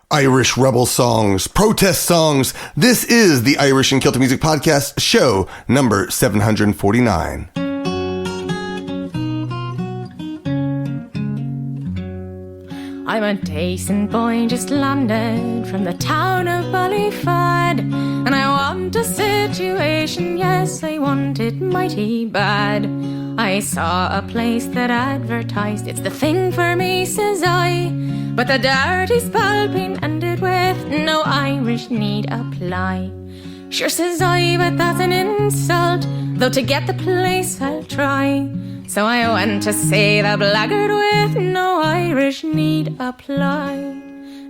Irish rebel songs, protest songs. This is the Irish and Celtic Music Podcast, show number 749. I'm a decent boy just landed from the town of Ballyfad, and I want a situation, yes, I want it mighty bad. I saw a place that advertised, it's the thing for me, says I, but the dirty spell being ended with, no Irish need apply. Sure, says I, but that's an insult, though to get the place I'll try. So I went to see the blackguard with, no Irish need apply.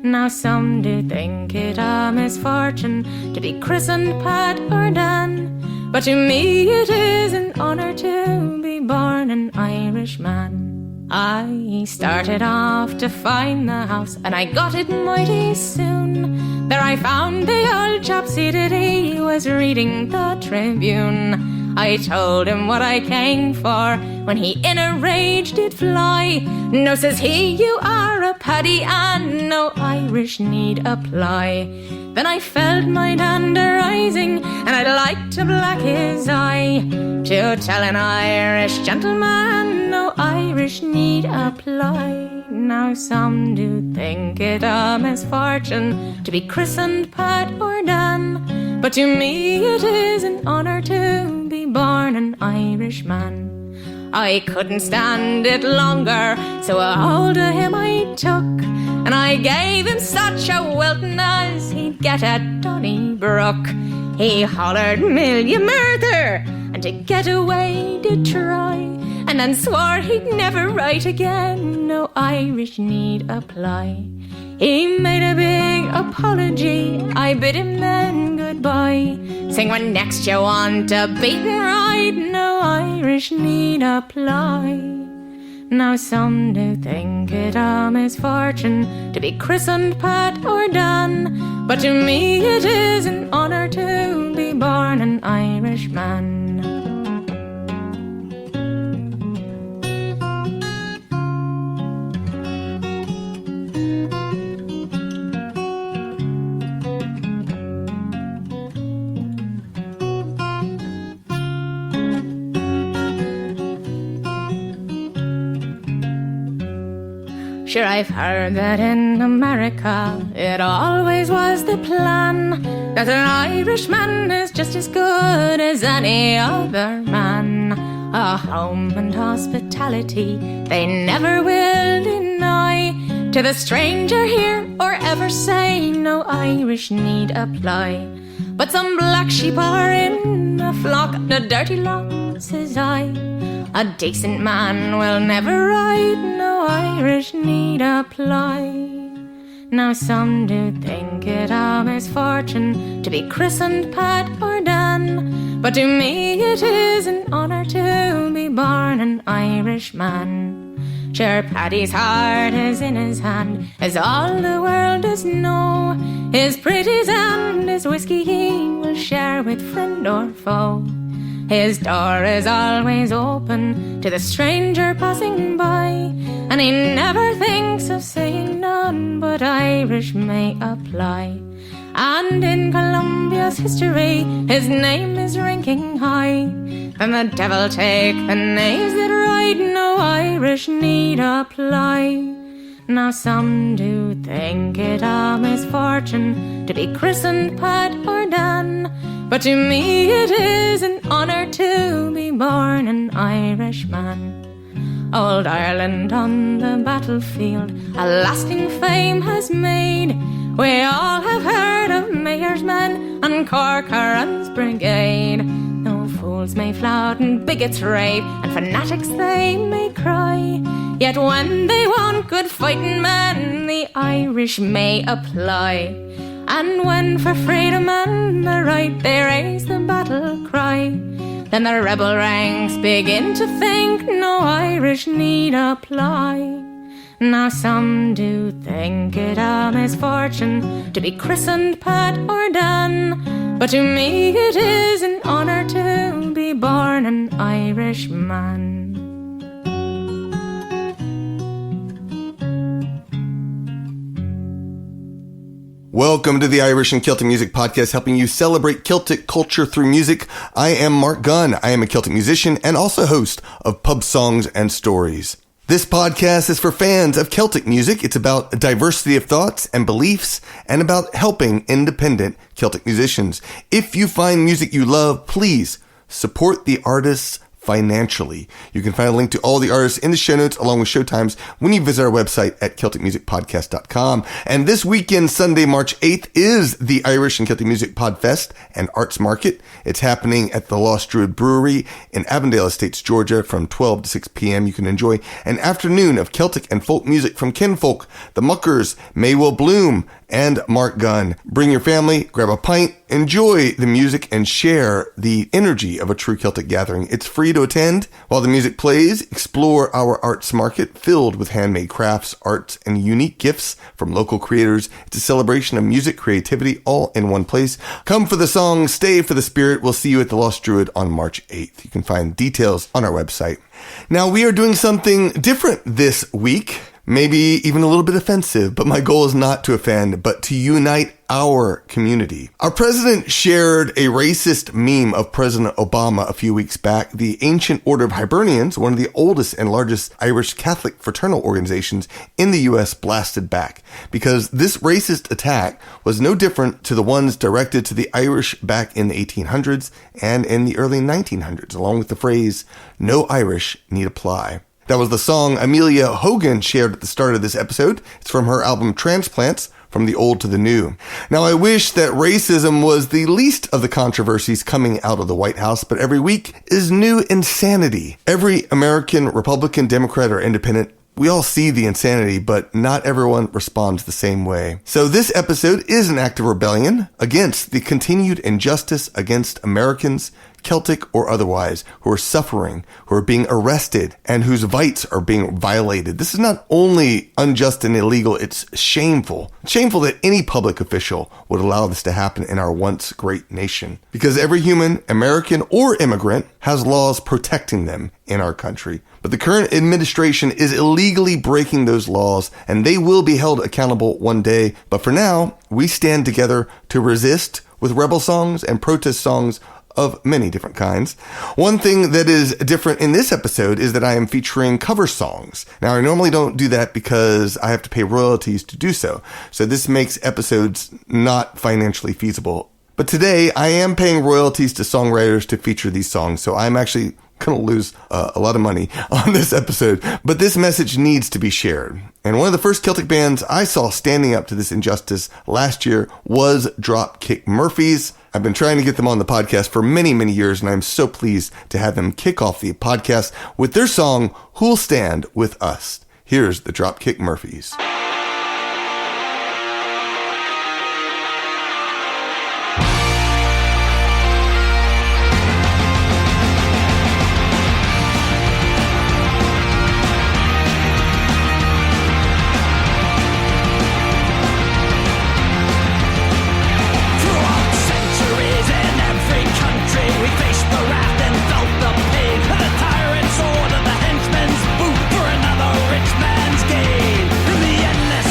Now some do think it a misfortune to be christened Pat or Dan, but to me it is an honour to be born an Irishman. I started off to find the house, and I got it mighty soon. There I found the old chap seated, he was reading the Tribune. I told him what I came for, when he in a rage did fly. No, says he, you are a paddy, and no Irish need apply. Then I felt my dander rising, and I'd like to black his eye, to tell an Irish gentleman, no Irish need apply. Now some do think it a misfortune to be christened Pat or Dan, but to me it is an honour to be born an Irishman. I couldn't stand it longer, so a hold of him I took, and I gave him such a welting as he'd get at Donnybrook. He hollered, "Mill you murther!" and to get away did try, and then swore he'd never write again, no Irish need apply. He made a big apology, I bid him then goodbye, saying when next you want a beaten ride, no Irish need apply. Now some do think it a misfortune to be christened Pat or Dan, but to me it is an honour to be born an Irishman. Sure, I've heard that in America it always was the plan that an Irishman is just as good as any other man. A home and hospitality they never will deny to the stranger here, or ever say no Irish need apply. But some black sheep are in a flock, the dirty lot, says I. A decent man will never ride, no Irish need apply. Now some do think it a misfortune to be christened Pat or Dan, but to me it is an honour to be born an Irishman. Sure, Paddy's heart is in his hand, as all the world does know. His pretties and his whiskey he will share with friend or foe. His door is always open to the stranger passing by, and he never thinks of saying none but Irish may apply. And in Columbia's history his name is ranking high, and the devil take the knaves that ride, no Irish need apply. Now some do think it a misfortune to be christened Pat or Dan, but to me it is an honour to be born an Irishman. Old Ireland on the battlefield a lasting fame has made. We all have heard of Mayor's men and Corcoran's Brigade. No fools may flout and bigots rave, and fanatics they may cry, yet when they want good fighting men, the Irish may apply. And when for freedom and the right they raise the battle cry, then the rebel ranks begin to think no Irish need apply. Now some do think it a misfortune to be christened Pat or Dan, but to me it is an honour to be born an Irishman. Welcome to the Irish and Celtic Music Podcast, helping you celebrate Celtic culture through music. I am Marc Gunn. I am a Celtic musician and also host of Pub Songs and Stories. This podcast is for fans of Celtic music. It's about a diversity of thoughts and beliefs and about helping independent Celtic musicians. If you find music you love, please support the artists financially. You can find a link to all the artists in the show notes along with showtimes when you visit our website at CelticMusicPodcast.com. And this weekend, Sunday, March 8th, is the Irish and Celtic Music Podfest and Arts Market. It's happening at the Lost Druid Brewery in Avondale Estates, Georgia from 12 to 6 p.m. You can enjoy an afternoon of Celtic and folk music from Kinfolk, the Muckers, May Will Bloom, and Marc Gunn. Bring your family, grab a pint, enjoy the music, and share the energy of a true Celtic gathering. It's free to attend. While the music plays, explore our arts market filled with handmade crafts, arts, and unique gifts from local creators. It's a celebration of music, creativity, all in one place. Come for the song, stay for the spirit. We'll see you at the Lost Druid on March 8th. You can find details on our website. Now, we are doing something different this week. Maybe even a little bit offensive, but my goal is not to offend, but to unite our community. Our president shared a racist meme of President Obama a few weeks back. The Ancient Order of Hibernians, one of the oldest and largest Irish Catholic fraternal organizations in the U.S., blasted back because this racist attack was no different to the ones directed to the Irish back in the 1800s and in the early 1900s, along with the phrase, "No Irish need apply." That was the song Amelia Hogan shared at the start of this episode. It's from her album Transplants, From the Old to the New. Now, I wish that racism was the least of the controversies coming out of the White House, but every week is new insanity. Every American, Republican, Democrat, or Independent, we all see the insanity, but not everyone responds the same way. So this episode is an act of rebellion against the continued injustice against Americans, Celtic or otherwise, who are suffering, who are being arrested, and whose rights are being violated. This is not only unjust and illegal, it's shameful. Shameful that any public official would allow this to happen in our once great nation. Because every human, American or immigrant, has laws protecting them in our country. But the current administration is illegally breaking those laws, and they will be held accountable one day. But for now, we stand together to resist with rebel songs and protest songs of many different kinds. One thing that is different in this episode is that I am featuring cover songs. Now, I normally don't do that because I have to pay royalties to do so. So this makes episodes not financially feasible. But today, I am paying royalties to songwriters to feature these songs. So I'm actually going to lose a lot of money on this episode. But this message needs to be shared. And one of the first Celtic bands I saw standing up to this injustice last year was Dropkick Murphys. I've been trying to get them on the podcast for many, many years, and I'm so pleased to have them kick off the podcast with their song, Who'll Stand With Us. Here's the Dropkick Murphys. Sword of the henchman's boot for another rich man's gain. In the endless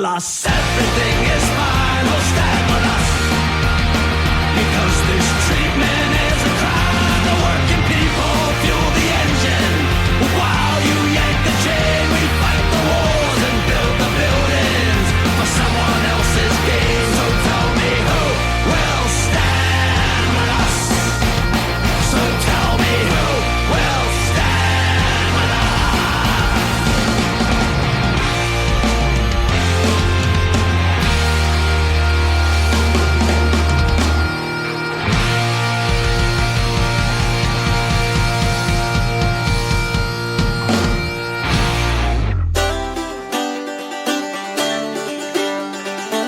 us. Everything is fine, oh stand with us. Because this treatment is a crime. The working people fuel the engine. While you yank the chain, we fight the wars and build the buildings for someone else's gain. So tell me who will stand with us. So tell me who will stand with us.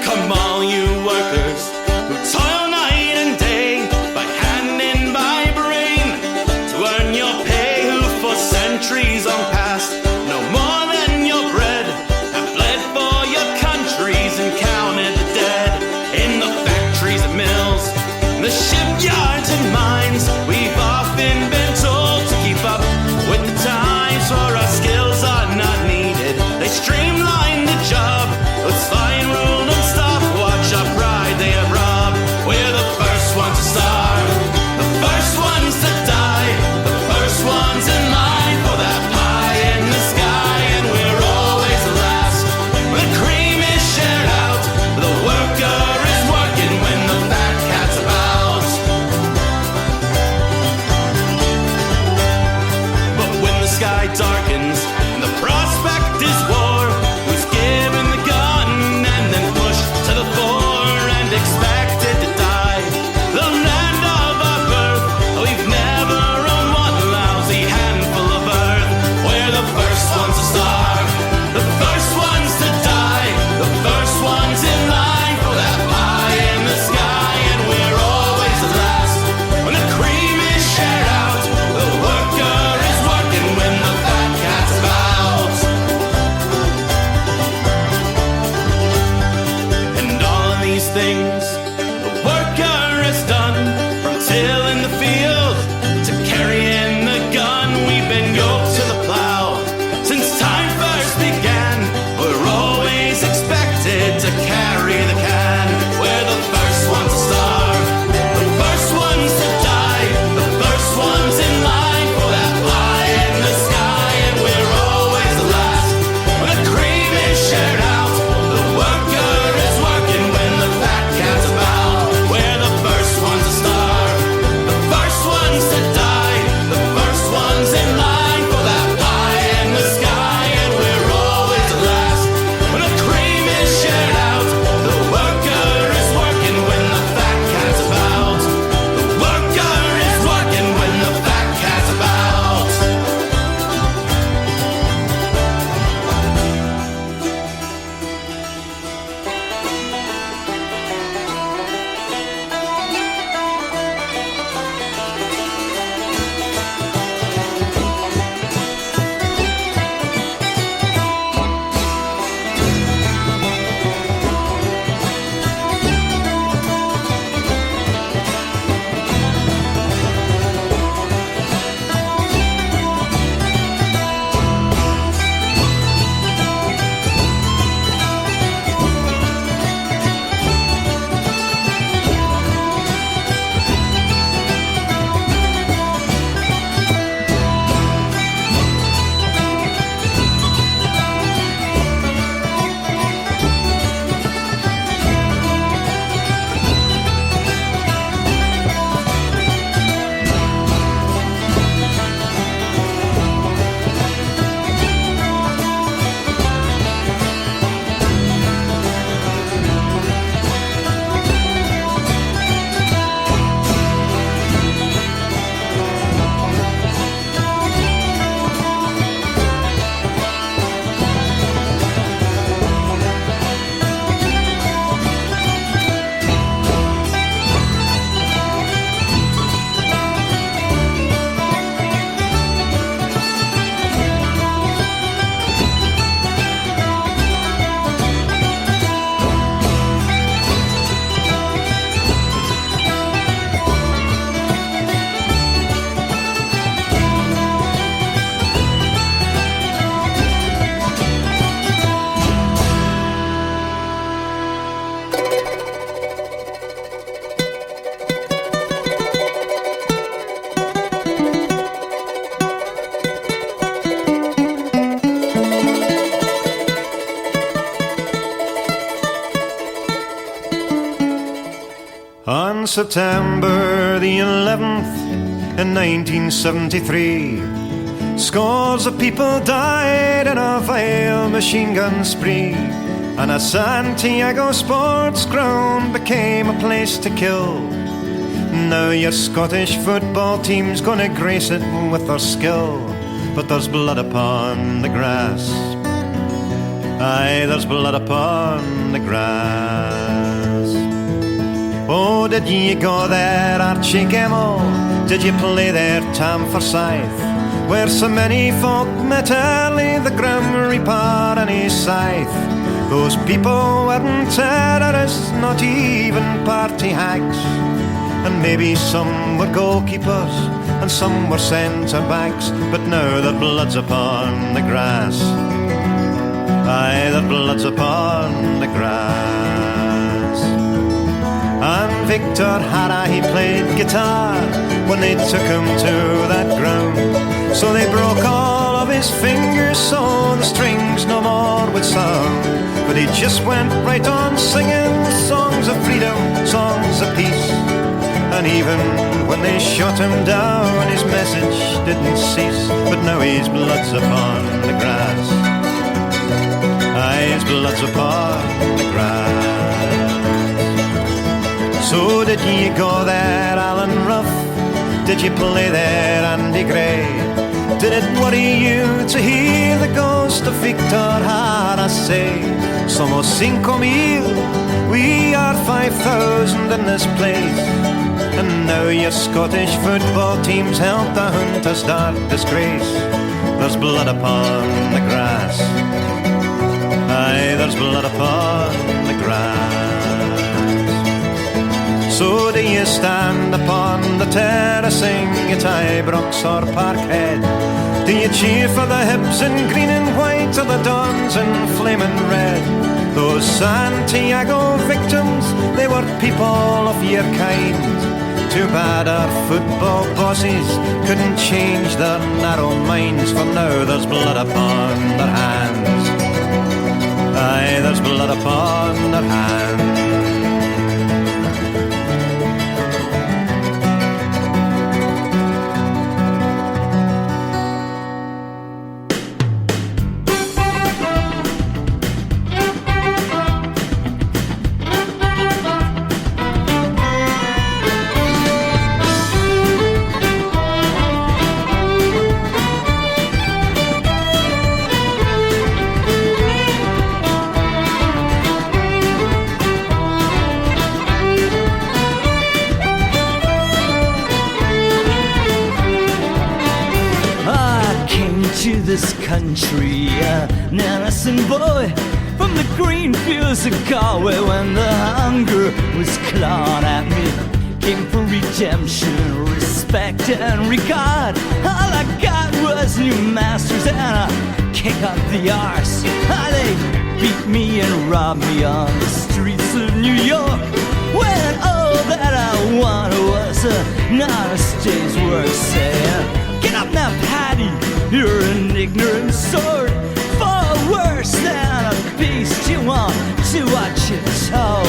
Come all you workers who toil night and day by hand and by brain to earn your pay, who for centuries on past no more than your bread have bled for your countries and counted the dead in the factories and mills, the shipyards and mines. We've often been told to keep up with the times, for our skills are not needed. They streamline the job with fine rule and stopwatch. Our pride they have robbed. We're the first ones to starve, the first ones to die, the first ones in line for that pie. September the 11th in 1973, scores of people died in a vile machine gun spree, and a Santiago sports ground became a place to kill. Now your Scottish football team's gonna grace it with their skill, but there's blood upon the grass. Aye, there's blood upon the grass. Oh, did ye go there, Archie Gemmell? Did you play there, Tam Forsyth? Where so many folk met early the Grim Reaper and his scythe? Those people weren't terrorists, not even party hags. And maybe some were goalkeepers and some were centre-backs, but now their blood's upon the grass. Aye, their blood's upon the grass. And Victor Hara, he played guitar when they took him to that ground. So they broke all of his fingers so the strings no more would sound. But he just went right on singing songs of freedom, songs of peace. And even when they shot him down, his message didn't cease. But now his blood's upon the grass. Aye, his blood's upon the grass. So did ye go there, Alan Ruff? Did you play there, Andy Gray? Did it worry you to hear the ghost of Victor Hara say, Somos 5,000, we are 5,000 in this place. And now your Scottish football team's helped the hunter's dark disgrace. There's blood upon the grass. Aye, there's blood upon the grass. So do you stand upon the terracing at Ibrox or Parkhead? Do you cheer for the Hibs in green and white or the Dons in flaming red? Those Santiago victims, they were people of your kind. Too bad our football bosses couldn't change their narrow minds, for now there's blood upon their hands. Aye, there's blood upon their hands. This country, an innocent boy from the green fields of Galway, when the hunger was clawed at me. Came for redemption, respect and regard. All I got was new masters and a kick up the arse. They beat me and robbed me on the streets of New York, when all that I wanted was an honest day's work. Saying, get up now, Paddy, you're an ignorant sort, far worse than a beast. You want to watch your toe.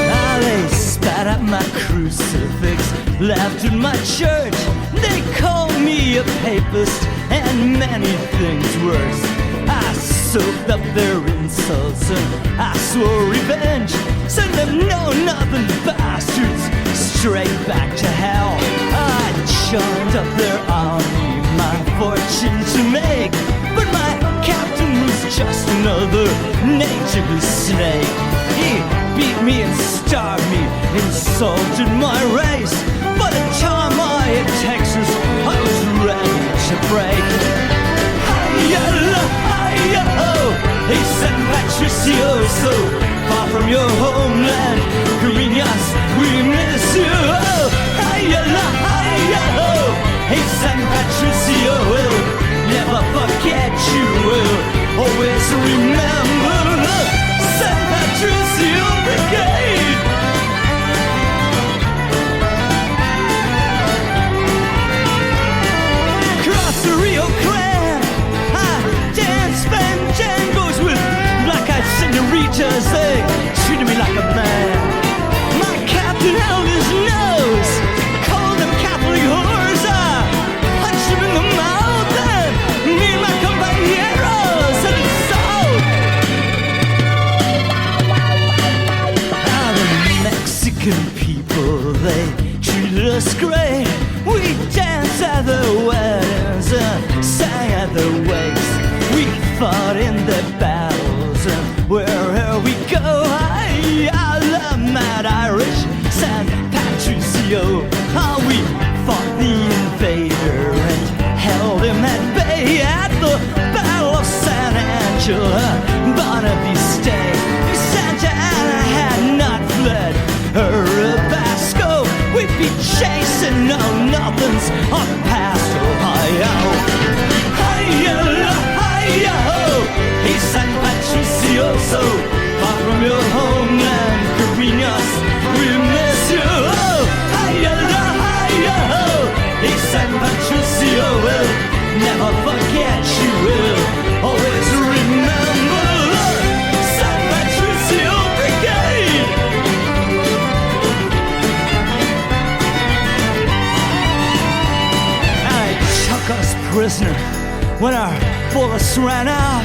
Now they spat at my crucifix, laughed at my church. They called me a papist and many things worse. I soaked up their insults and I swore revenge. Send them know-nothing bastards straight back to hell. I joined up their army, my fortune to make, but my captain was just another native snake. He beat me and starved me, insulted my race. By the time I hit Texas, I was ready to break. Hey, San Patricio, so far from your homeland, Greenas, we miss you. Oh, hey, San Patricio, we'll never forget you. We'll always remember the San Patricio Brigade. Across the Rio Grande, American people, they treated us great. We danced at their weddings and sang at their wakes. We fought in their battles and wherever we go, I love Mad Irish, San Patricio. How we fought the invader and held him at bay at the Battle of San Angela. Barnaby Stay, Santa Ana had not fled Tabasco. We'd be chasing no-nothings on past Ohio. Hi-yo, hey San Patricio, so far from your homeland, Carinas, we miss you. Hi-yo, hey San Patricio, will never forget you, will always remember San Patricio Brigade. I took us prisoner when our bullets ran out,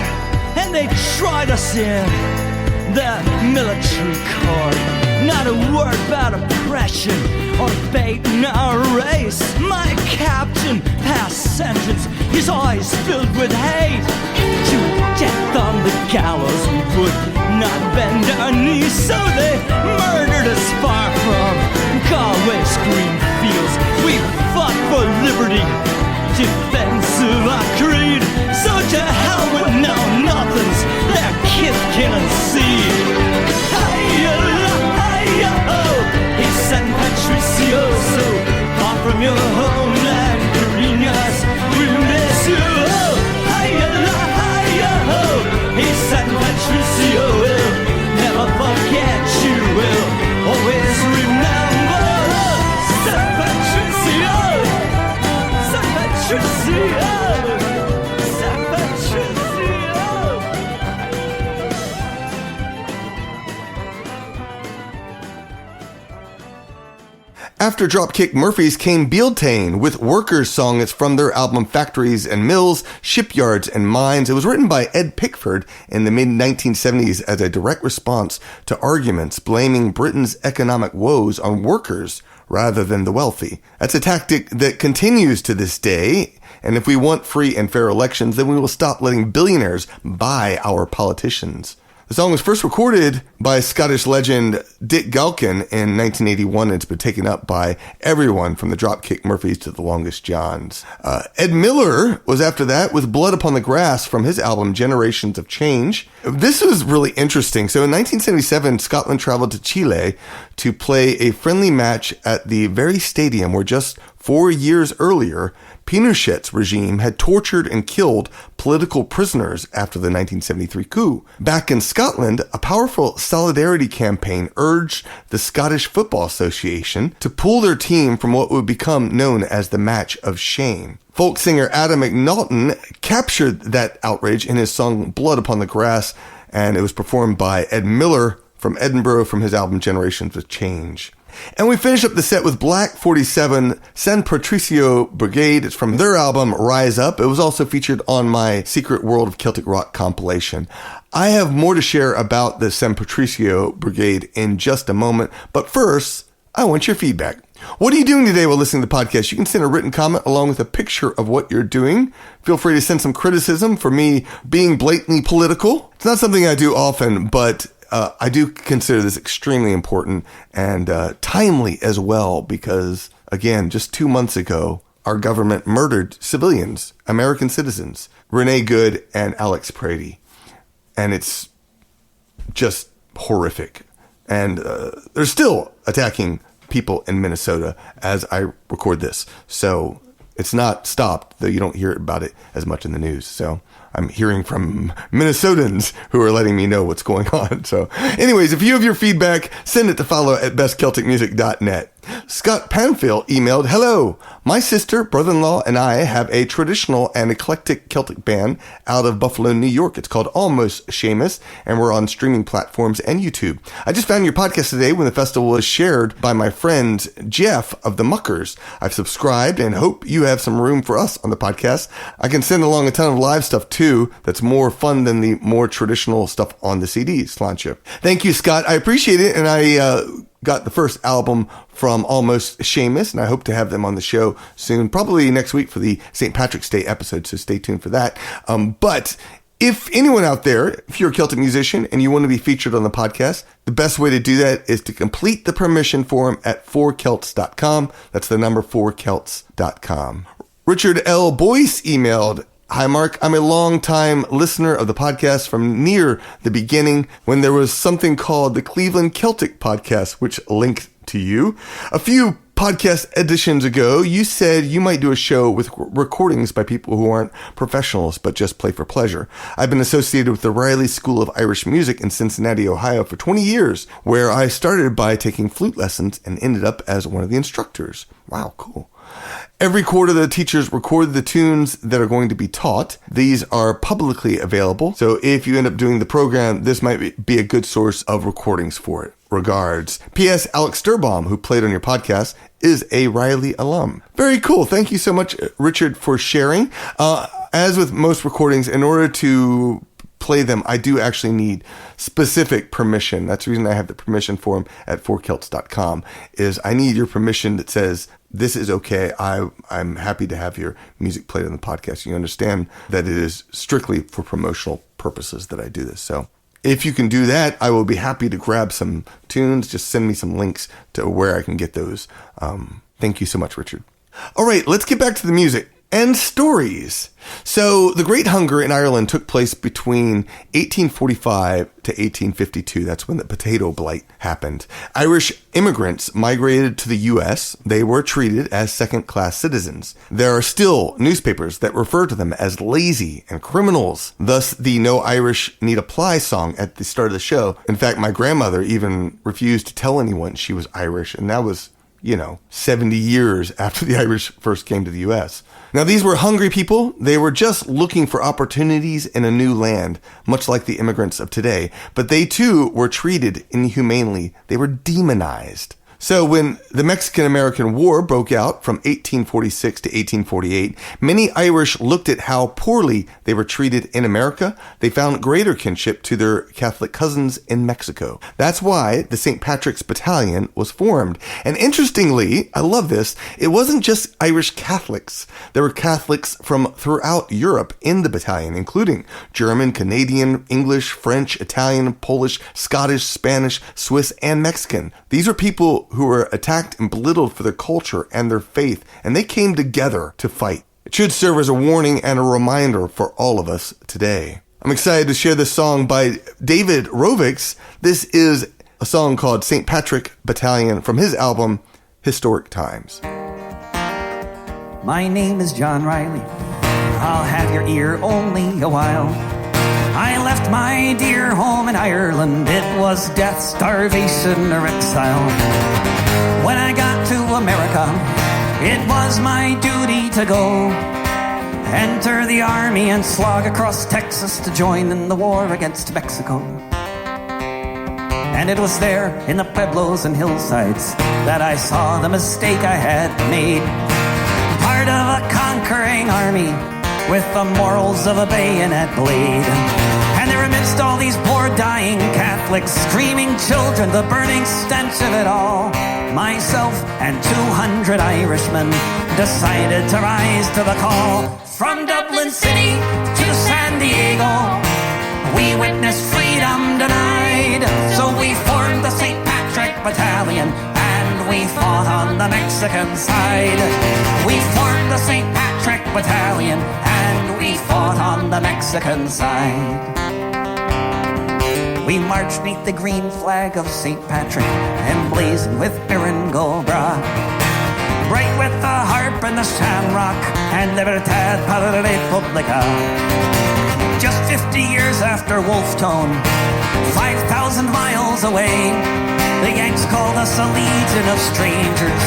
and they tried us in the military court. Not a word about oppression or baiting our race. My captain passed sentence, his eyes filled with hate. To death on the gallows we would not bend our knees, so they murdered us far from Galway's green fields. We fought for liberty, defense of our creed. So to hell with no-nothings, their kith, kin, and seed. Hey, San Patricio, so far from your homeland, Carinas, we miss you. Hey, San Patricio, will never forget you, will always remember San Patricio, San Patricio, San Patricio. After Dropkick Murphys came Bealtaine with Workers' Song. It's from their album Factories and Mills, Shipyards and Mines. It was written by Ed Pickford in the mid-1970s as a direct response to arguments blaming Britain's economic woes on workers rather than the wealthy. That's a tactic that continues to this day. And if we want free and fair elections, then we will stop letting billionaires buy our politicians. The song was first recorded by Scottish legend Dick Gaulkin in 1981. It's been taken up by everyone from the Dropkick Murphys to the Longest Johns. Ed Miller was after that with Blood Upon the Grass from his album Generations of Change. This was really interesting. So in 1977, Scotland traveled to Chile to play a friendly match at the very stadium where just 4 years earlier, Pinochet's regime had tortured and killed political prisoners after the 1973 coup. Back in Scotland, a powerful solidarity campaign urged the Scottish Football Association to pull their team from what would become known as the Match of Shame. Folk singer Adam McNaughton captured that outrage in his song Blood Upon the Grass, and it was performed by Ed Miller from Edinburgh from his album Generations of Change. And we finish up the set with Black 47, San Patricio Brigade. It's from their album Rise Up. It was also featured on my Secret World of Celtic Rock compilation. I have more to share about the San Patricio Brigade in just a moment, but first, I want your feedback. What are you doing today while listening to the podcast? You can send a written comment along with a picture of what you're doing. Feel free to send some criticism for me being blatantly political. It's not something I do often, but I do consider this extremely important and timely as well because, again, just 2 months ago, our government murdered civilians, American citizens, Renee Good and Alex Prady. And it's just horrific. And they're still attacking people in Minnesota as I record this. So it's not stopped, though you don't hear about it as much in the news. So I'm hearing from Minnesotans who are letting me know what's going on. So anyways, if you have your feedback, send it to follow@bestcelticmusic.net. Scott Panfield emailed, "Hello, my sister, brother-in-law, and I have a traditional and eclectic Celtic band out of Buffalo, New York. It's called Almost Seamus, and we're on streaming platforms and YouTube. I just found your podcast today when the festival was shared by my friend Jeff of the Muckers. I've subscribed and hope you have some room for us on the podcast. I can send along a ton of live stuff too that's more fun than the more traditional stuff on the CDs. Sláinte." Thank you, Scott. I appreciate it, and I got the first album from Almost Seamus, and I hope to have them on the show soon, probably next week for the St. Patrick's Day episode, so stay tuned for that. But if anyone out there, if you're a Celtic musician and you want to be featured on the podcast, the best way to do that is to complete the permission form at 4celts.com. That's the number 4celts.com. Richard L. Bhoys emailed, "Hi, Mark. I'm a long-time listener of the podcast from near the beginning when there was something called the Cleveland Celtic Podcast, which linked to you. A few podcast editions ago, you said you might do a show with recordings by people who aren't professionals but just play for pleasure. I've been associated with the Riley School of Irish Music in Cincinnati, Ohio for 20 years, where I started by taking flute lessons and ended up as one of the instructors." Wow, cool. "Every quarter, the teachers record the tunes that are going to be taught. These are publicly available, so if you end up doing the program, this might be a good source of recordings for it. Regards. P.S. Alex Sturbaum, who played on your podcast, is a Riley alum." Very cool. Thank you so much, Richard, for sharing. As with most recordings, in order to play them, I do actually need specific permission. That's the reason I have the permission form at 4celts.com, is I need your permission that says, this is okay. I'm happy to have your music played on the podcast. You understand that it is strictly for promotional purposes that I do this. So if you can do that, I will be happy to grab some tunes. Just send me some links to where I can get those. Thank you so much, Richard. All right, let's get back to the music and stories. So the Great Hunger in Ireland took place between 1845 to 1852. That's when the potato blight happened. Irish immigrants migrated to the U.S. They were treated as second-class citizens. There are still newspapers that refer to them as lazy and criminals. Thus, the No Irish Need Apply song at the start of the show. In fact, my grandmother even refused to tell anyone she was Irish, and that was 70 years after the Irish first came to the U.S. Now, these were hungry people. They were just looking for opportunities in a new land, much like the immigrants of today. But they, too, were treated inhumanely. They were demonized. So when the Mexican-American War broke out from 1846 to 1848, many Irish looked at how poorly they were treated in America. They found greater kinship to their Catholic cousins in Mexico. That's why the St. Patrick's Battalion was formed. And interestingly, I love this, it wasn't just Irish Catholics. There were Catholics from throughout Europe in the battalion, including German, Canadian, English, French, Italian, Polish, Scottish, Spanish, Swiss, and Mexican. These are people who were attacked and belittled for their culture and their faith, and they came together to fight. It should serve as a warning and a reminder for all of us today. I'm excited to share this song by David Rovics. This is a song called St. Patrick Battalion from his album, Historic Times. My name is John Riley. I'll have your ear only a while. I left my dear home in Ireland. It was death, starvation, or exile. When I got to America, it was my duty to go enter the army and slog across Texas to join in the war against Mexico. And it was there in the pueblos and hillsides that I saw the mistake I had made. Part of a conquering army with the morals of a bayonet blade. And there amidst all these poor dying Catholics, screaming children, the burning stench of it all, myself and 200 Irishmen decided to rise to the call. From Dublin City to San Diego, we witnessed freedom denied. So we formed the St. Patrick Battalion, and we fought on the Mexican side. We formed the St. Patrick Battalion, and we fought on the Mexican side. We marched neath the green flag of St. Patrick, emblazoned with Biringo Bra, bright with the harp and the shamrock, and Libertad para la Republica. Just 50 years after Wolftone, 5,000 miles away, the Yanks called us a legion of strangers,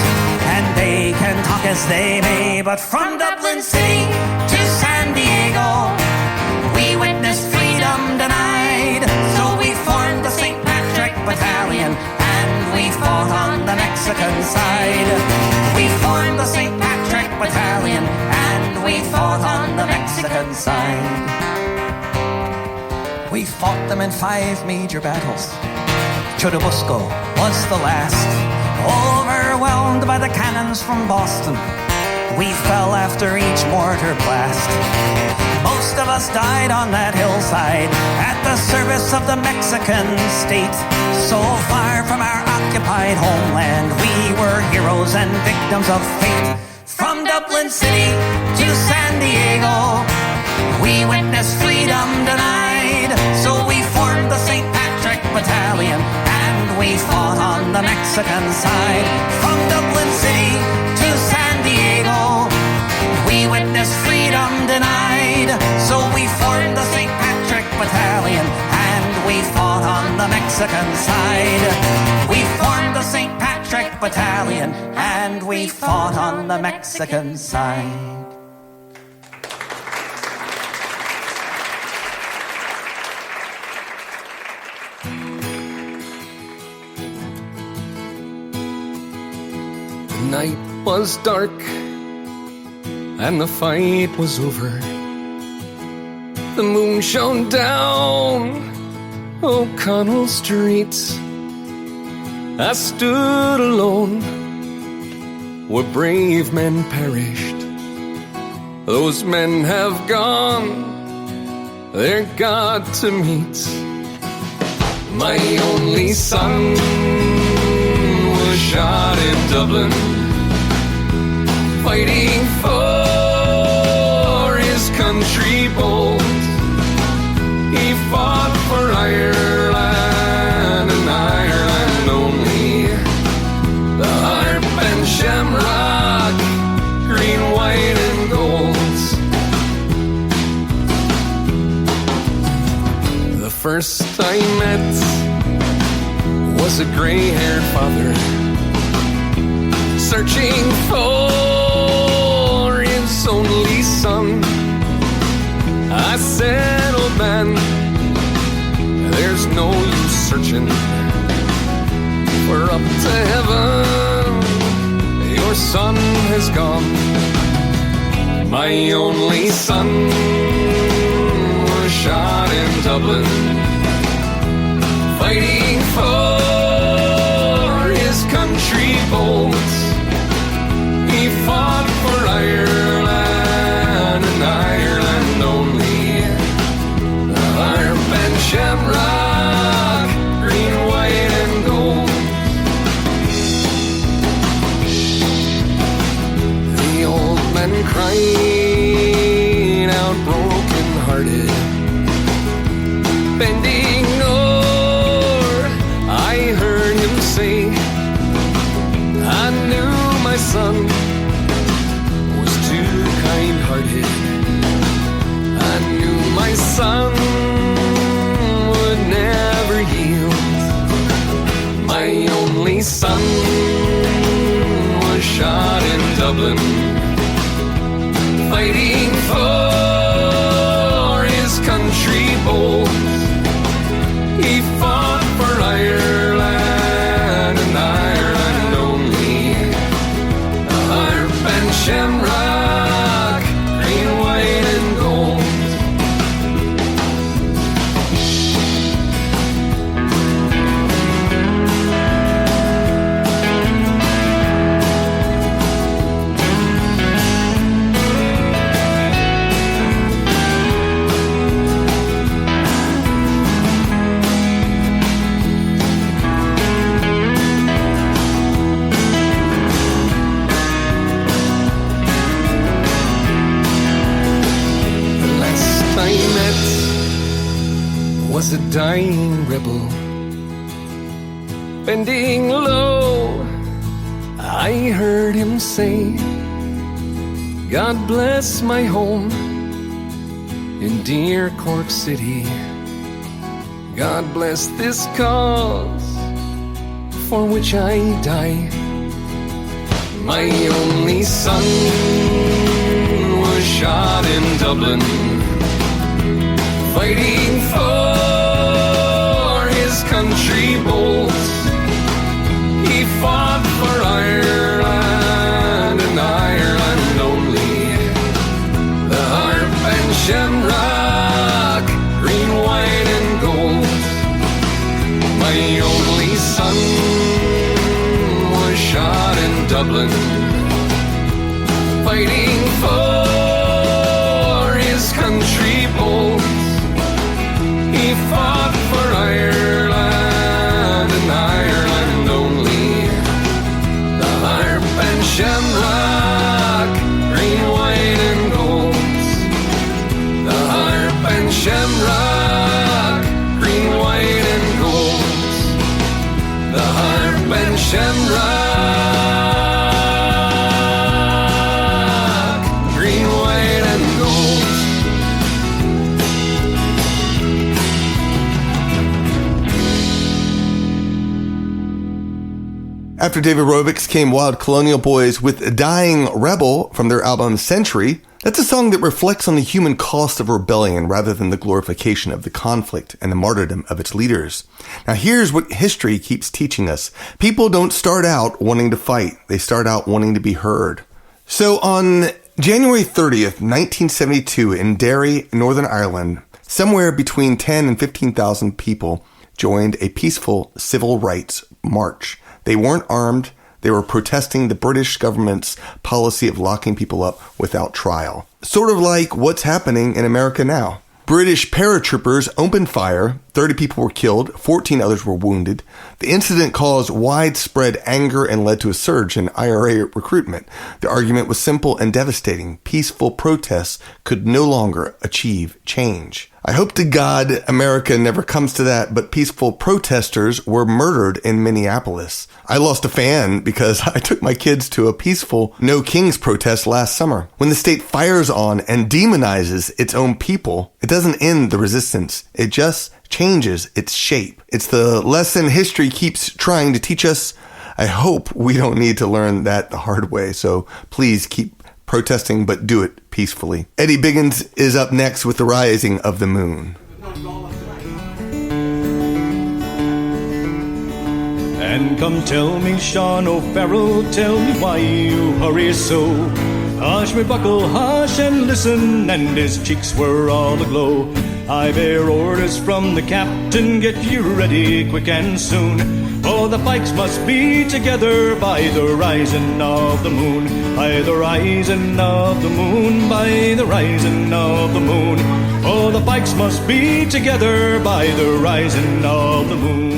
and they can talk as they may. But from Dublin City to San Diego, we witnessed freedom denied. So we formed the St. Patrick Battalion, and we fought on the Mexican side. We formed the St. Patrick Battalion, and we fought on the Mexican side. We fought them in 5 major battles, Churubusco was the last. Overwhelmed by the cannons from Boston, we fell after each mortar blast. Most of us died on that hillside at the service of the Mexican state. So far from our occupied homeland, we were heroes and victims of fate. From Dublin City to San Diego, we witnessed freedom denied. So we formed the St. Patrick Battalion and we fought on the Mexican side. From Dublin City to San Diego, we witnessed freedom denied. So we formed the St. Patrick Battalion and we fought on the Mexican side. We formed the St. Patrick Battalion and we fought on the Mexican side. The night was dark and the fight was over. The moon shone down O'Connell Street. I stood alone where brave men perished. Those men have gone their God to meet. My only son was shot in Dublin, fighting for his country bold. He fought for Ireland and Ireland only. The harp and shamrock, green, white and gold. The first I met was a gray-haired father searching for his only son. I said, old man, there's no use searching, for up to heaven your son has gone. My only son was shot in Dublin, fighting for his country bold. He fought for Ireland and Ireland only. The harp and shamrock, green, white and gold. The old man cried out broken-hearted, bending o'er. I heard him say, I knew my son was too kind-hearted. I knew my son would never yield. My only son was shot in Dublin, fighting for his country bold. He fought for Ireland and Ireland only. The harp and shamrock, green, white and gold. Was a dying rebel, bending low. I heard him say, God bless my home in dear Cork City. God bless this cause for which I die. My only son was shot in Dublin, fighting for his country bold. He fought for Ireland and Ireland only. The harp and shamrock, green, white and gold. My only Dublin, fighting for his country bold. He fought for Ireland and Ireland only. The harp and shamrock, green, white and gold. The harp and shamrock, green, white and gold. The harp and shamrock, green, white and gold. After David Rovics came Wild Colonial Bhoys with Dying Rebel from their album Century. That's a song that reflects on the human cost of rebellion rather than the glorification of the conflict and the martyrdom of its leaders. Now here's what history keeps teaching us. People don't start out wanting to fight. They start out wanting to be heard. So on January 30th, 1972 in Derry, Northern Ireland, somewhere between 10 and 15,000 people joined a peaceful civil rights march. They weren't armed. They were protesting the British government's policy of locking people up without trial. Sort of like what's happening in America now. British paratroopers opened fire. 30 people were killed. 14 others were wounded. The incident caused widespread anger and led to a surge in IRA recruitment. The argument was simple and devastating. Peaceful protests could no longer achieve change. I hope to God America never comes to that, but peaceful protesters were murdered in Minneapolis. I lost a fan because I took my kids to a peaceful No Kings protest last summer. When the state fires on and demonizes its own people, it doesn't end the resistance. It just changes its shape. It's the lesson history keeps trying to teach us. I hope we don't need to learn that the hard way, so please keep protesting, but do it peacefully. Eddie Biggins is up next with The Rising of the Moon. And come tell me, Sean O'Farrell, tell me why you hurry so. Hush me buckle, hush and listen, and his cheeks were all aglow. I bear orders from the captain, get you ready quick and soon. Oh, the pikes must be together by the rising of the moon. By the rising of the moon, by the rising of the moon. Oh, the pikes must be together by the rising of the moon.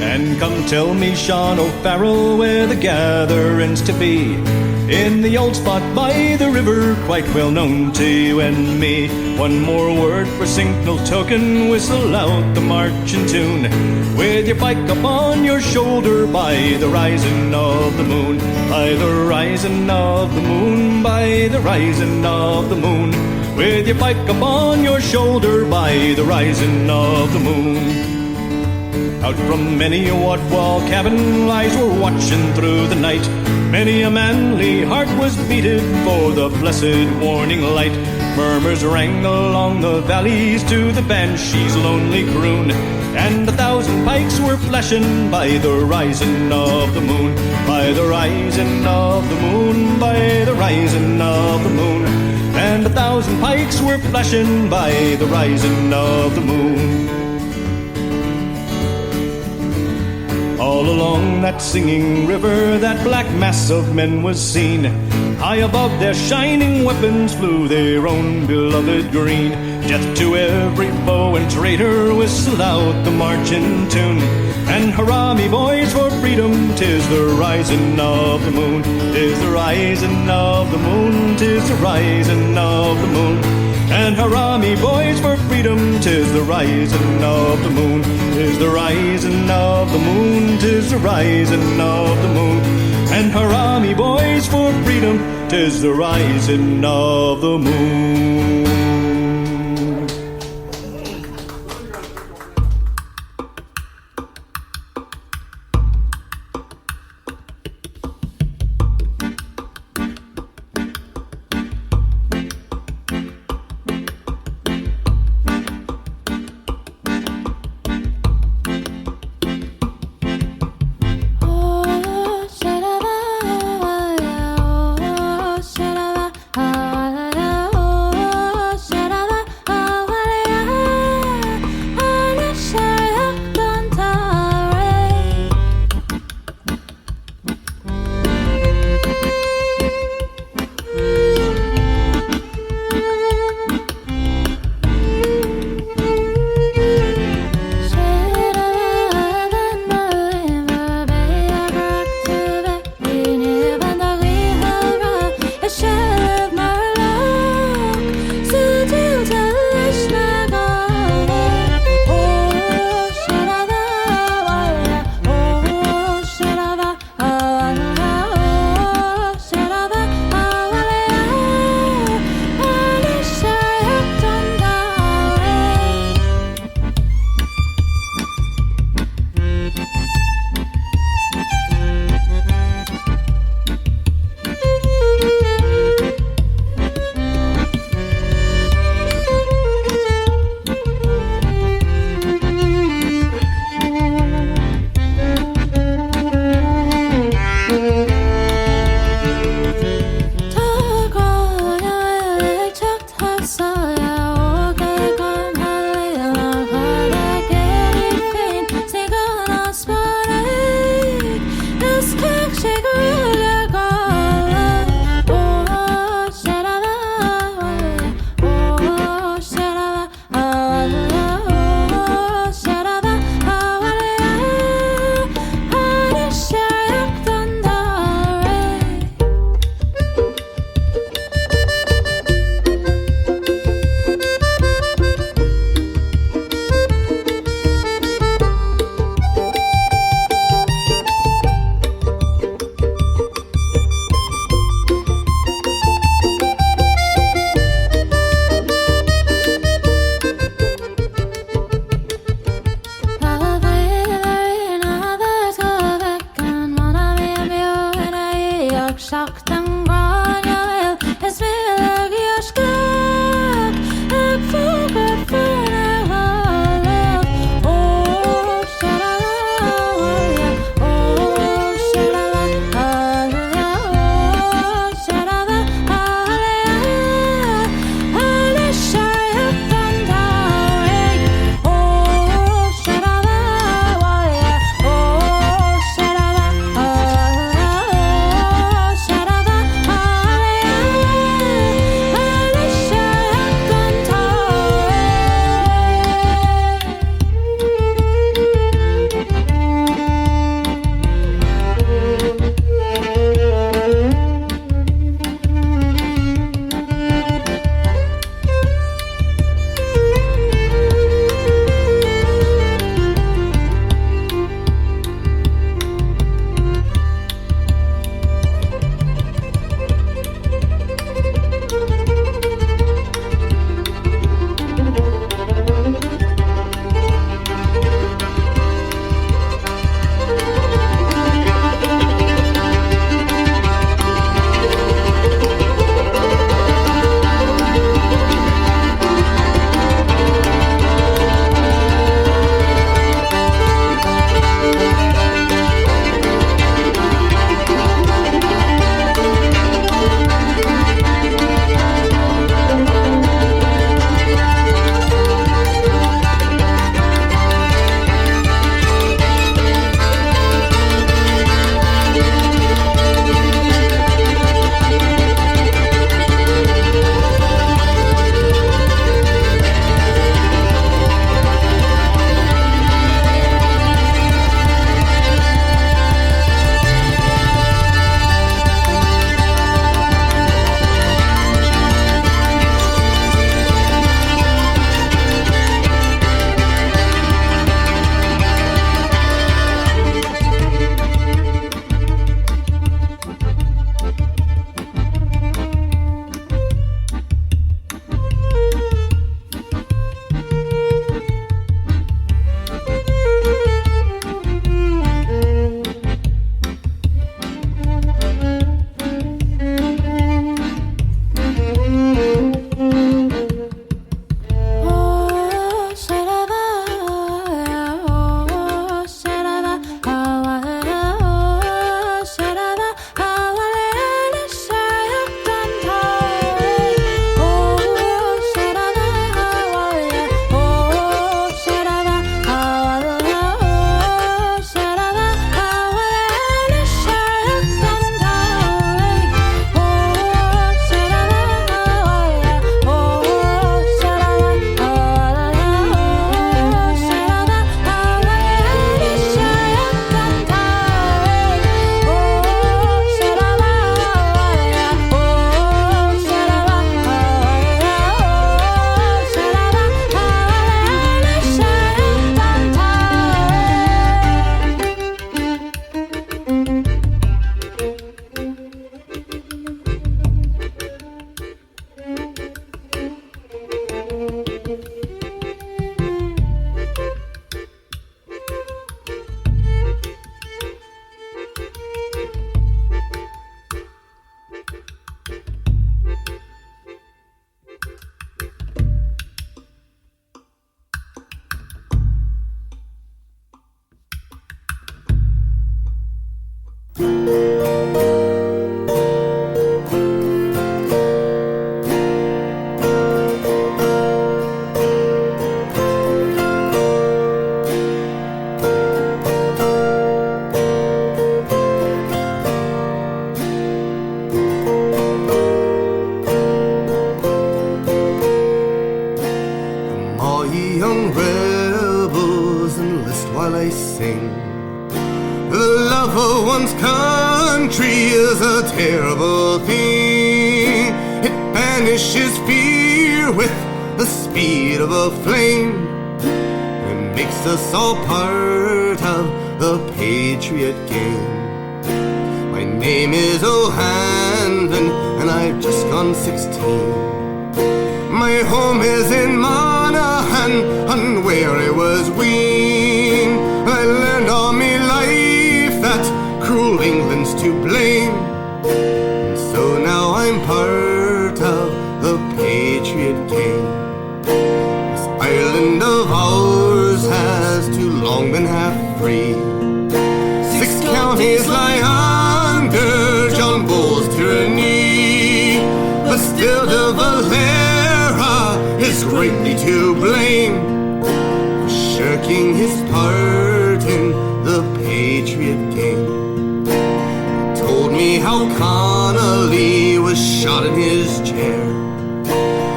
And come tell me, Sean O'Farrell, where the gathering's to be. In the old spot by the river, quite well known to you and me. One more word for signal token, whistle out the marching tune. With your pike upon your shoulder by the rising of the moon. By the rising of the moon, by the rising of the moon. With your pike upon your shoulder by the rising of the moon. Out from many a what-wall cabin, eyes were watching through the night. Many a manly heart was beaten for the blessed warning light. Murmurs rang along the valleys to the banshee's lonely croon. And 1,000 pikes were flashing by the rising of the moon. By the rising of the moon, by the rising of the moon. And 1,000 pikes were flashing by the rising of the moon. All along that singing river, that black mass of men was seen. High above their shining weapons flew their own beloved green. Death to every foe and traitor, whistle out the marching tune. And hurrah me boys for freedom, 'tis the rising of the moon. 'Tis the rising of the moon, 'tis the rising of the moon. And hurrah me boys for freedom, 'tis the rising of the moon. 'Tis the rising of the moon, 'tis the rising of the moon. And hurrah me boys for freedom, 'tis the rising of the moon. Oh, while I sing. The love of one's country is a terrible thing. It banishes fear with the speed of a flame. It makes us all part of the patriot game. My name is O'Hanlon, and I've just gone 16. My home is in Monaghan, on where I was weaned. I learned all me life that cruel England's to blame. And so now I'm part of the patriot game. This Ireland of ours has too long been half free. 6 counties lie under John Bull's tyranny, but still de Valera is greatly to blame for shirking his part in the patriot game. He told me how Connolly was shot in his chair,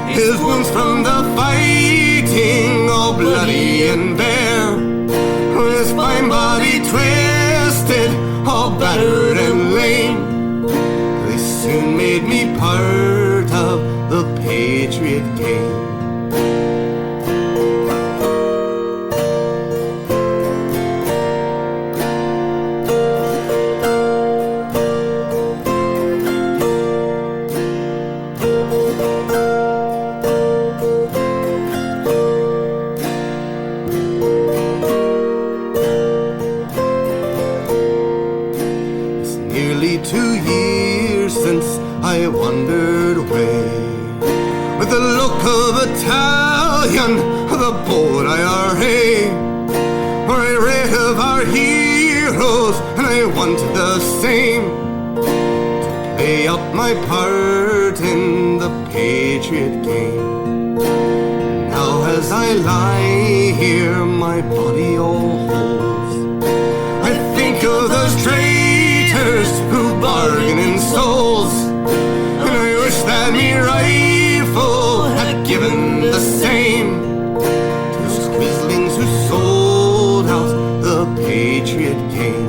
his wounds from the fighting all bloody and bare, his fine body twisted, all battered and lame. They soon made me part of the patriot game. I wandered away with the look of Battalion, the bold IRA, where I read of our heroes and I wanted the same, to play out my part in the patriot game. Now as I lie here, my body all holds, I think of those traitors who bargain in souls. That me rifle had given the same to those quislings who sold out the patriot game.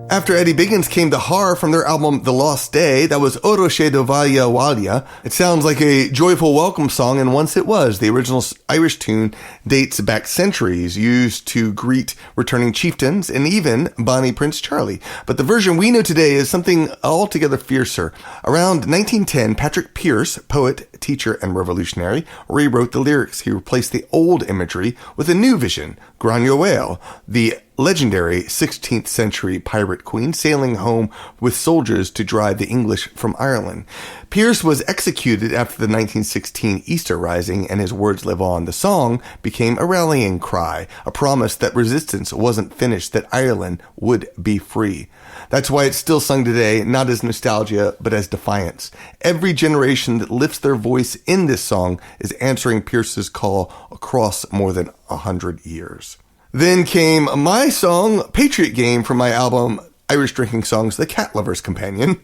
After Eddie Biggins came to Haar from their album The Lost Day, that was Oroche do Valha Walha. It sounds like a joyful welcome song, and once it was. The original Irish tune dates back centuries, used to greet returning chieftains and even Bonnie Prince Charlie. But the version we know today is something altogether fiercer. Around 1910, Patrick Pearse, poet, teacher, and revolutionary, rewrote the lyrics. He replaced the old imagery with a new vision, Granuaile, the legendary 16th century pirate queen sailing home with soldiers to drive the English from Ireland. Pearse was executed after the 1916 Easter Rising, and his words live on. The song became a rallying cry, a promise that resistance wasn't finished, that Ireland would be free. That's why it's still sung today, not as nostalgia, but as defiance. Every generation that lifts their voice in this song is answering Pearse's call across more than 100 years. Then came my song, Patriot Game, from my album, Irish Drinking Songs, The Cat Lover's Companion.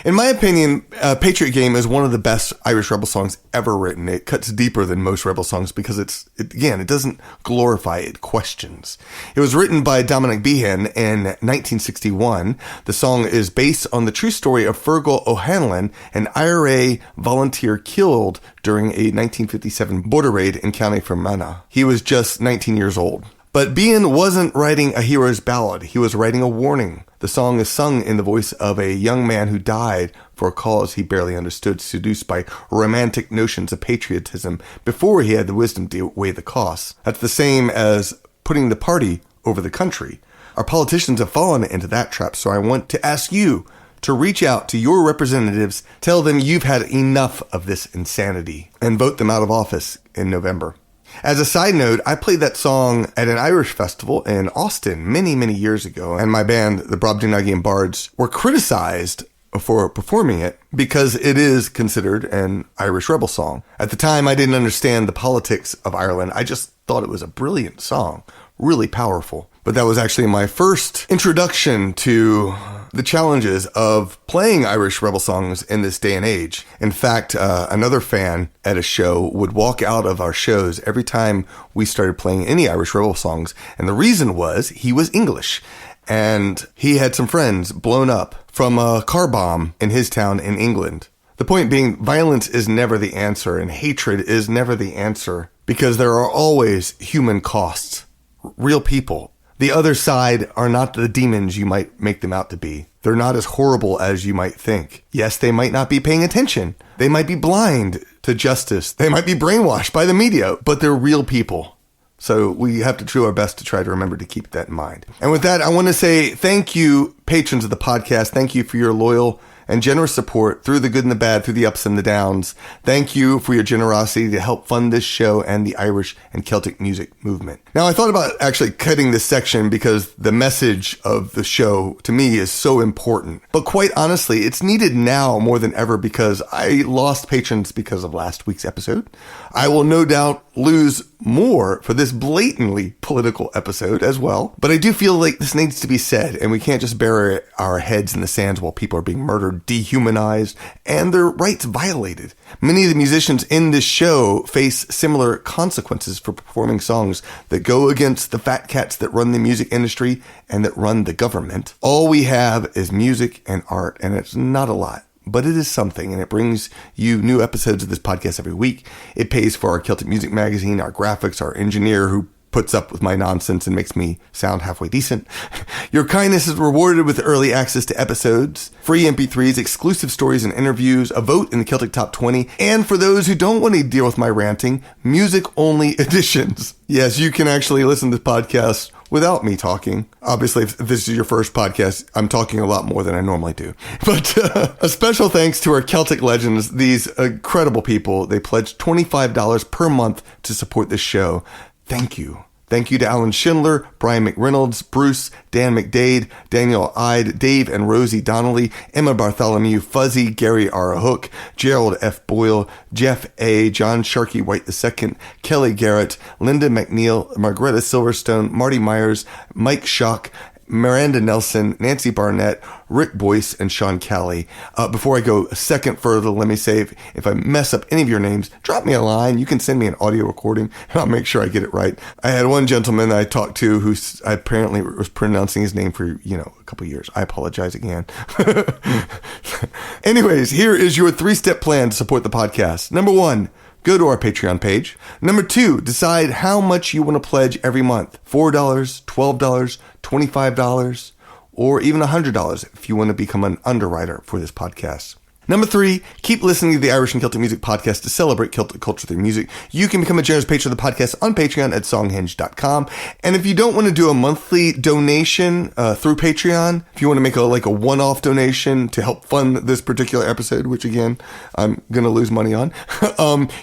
In my opinion, Patriot Game is one of the best Irish rebel songs ever written. It cuts deeper than most rebel songs because it doesn't glorify, it questions. It was written by Dominic Behan in 1961. The song is based on the true story of Fergal O'Hanlon, an IRA volunteer killed during a 1957 border raid in County Fermanagh. He was just 19 years old. But Behan wasn't writing a hero's ballad. He was writing a warning. The song is sung in the voice of a young man who died for a cause he barely understood, seduced by romantic notions of patriotism before he had the wisdom to weigh the costs. That's the same as putting the party over the country. Our politicians have fallen into that trap, so I want to ask you to reach out to your representatives, tell them you've had enough of this insanity, and vote them out of office in November. As a side note, I played that song at an Irish festival in Austin many, many years ago, and my band, the Brobdingnagian Bards, were criticized for performing it because it is considered an Irish rebel song. At the time, I didn't understand the politics of Ireland. I just thought it was a brilliant song, really powerful. But that was actually my first introduction to the challenges of playing Irish rebel songs in this day and age. In fact, another fan at a show would walk out of our shows every time we started playing any Irish rebel songs. And the reason was he was English. And he had some friends blown up from a car bomb in his town in England. The point being, violence is never the answer, and hatred is never the answer, because there are always human costs. Real people. The other side are not the demons you might make them out to be. They're not as horrible as you might think. Yes, they might not be paying attention. They might be blind to justice. They might be brainwashed by the media, but they're real people. So we have to do our best to try to remember to keep that in mind. And with that, I want to say thank you, patrons of the podcast. Thank you for your loyal and generous support through the good and the bad, through the ups and the downs. Thank you for your generosity to help fund this show and the Irish and Celtic music movement. Now, I thought about actually cutting this section because the message of the show to me is so important. But quite honestly, it's needed now more than ever because I lost patrons because of last week's episode. I will no doubt lose more for this blatantly political episode as well. But I do feel like this needs to be said, and we can't just bury our heads in the sands while people are being murdered, dehumanized, and their rights violated. Many of the musicians in this show face similar consequences for performing songs that go against the fat cats that run the music industry and that run the government. All we have is music and art, and it's not a lot. But it is something, and it brings you new episodes of this podcast every week. It pays for our Celtic Music magazine, our graphics, our engineer who puts up with my nonsense and makes me sound halfway decent. Your kindness is rewarded with early access to episodes, free MP3s, exclusive stories and interviews, a vote in the Celtic Top 20, and for those who don't want to deal with my ranting, music-only editions. Yes, you can actually listen to this podcast without me talking. Obviously, if this is your first podcast, I'm talking a lot more than I normally do. But a special thanks to our Celtic legends, these incredible people. They pledged $25 per month to support this show. Thank you. Thank you to Alan Schindler, Brian McReynolds, Bruce, Dan McDade, Daniel Ide, Dave and Rosie Donnelly, Emma Bartholomew, Fuzzy, Gary R. Hook, Gerald F. Boyle, Jeff A., John Sharkey White II, Kelly Garrett, Linda McNeil, Margaretta Silverstone, Marty Myers, Mike Schock, Miranda Nelson, Nancy Barnett, Rick Boyce, and Sean Callie. Before I go a second further, let me say, if I mess up any of your names, drop me a line. You can send me an audio recording, and I'll make sure I get it right. I had one gentleman that I talked to who apparently was pronouncing his name for, a couple of years. I apologize again. Anyways, here is your 3-step plan to support the podcast. Number 1, go to our Patreon page. Number 2, decide how much you want to pledge every month. $4, $12, $25, or even $100 if you want to become an underwriter for this podcast. Number 3, keep listening to the Irish and Celtic Music Podcast to celebrate Celtic culture through music. You can become a generous patron of the podcast on Patreon at songhenge.com. And if you don't want to do a monthly donation through Patreon, if you want to make a one-off donation to help fund this particular episode, which again, I'm going to lose money on,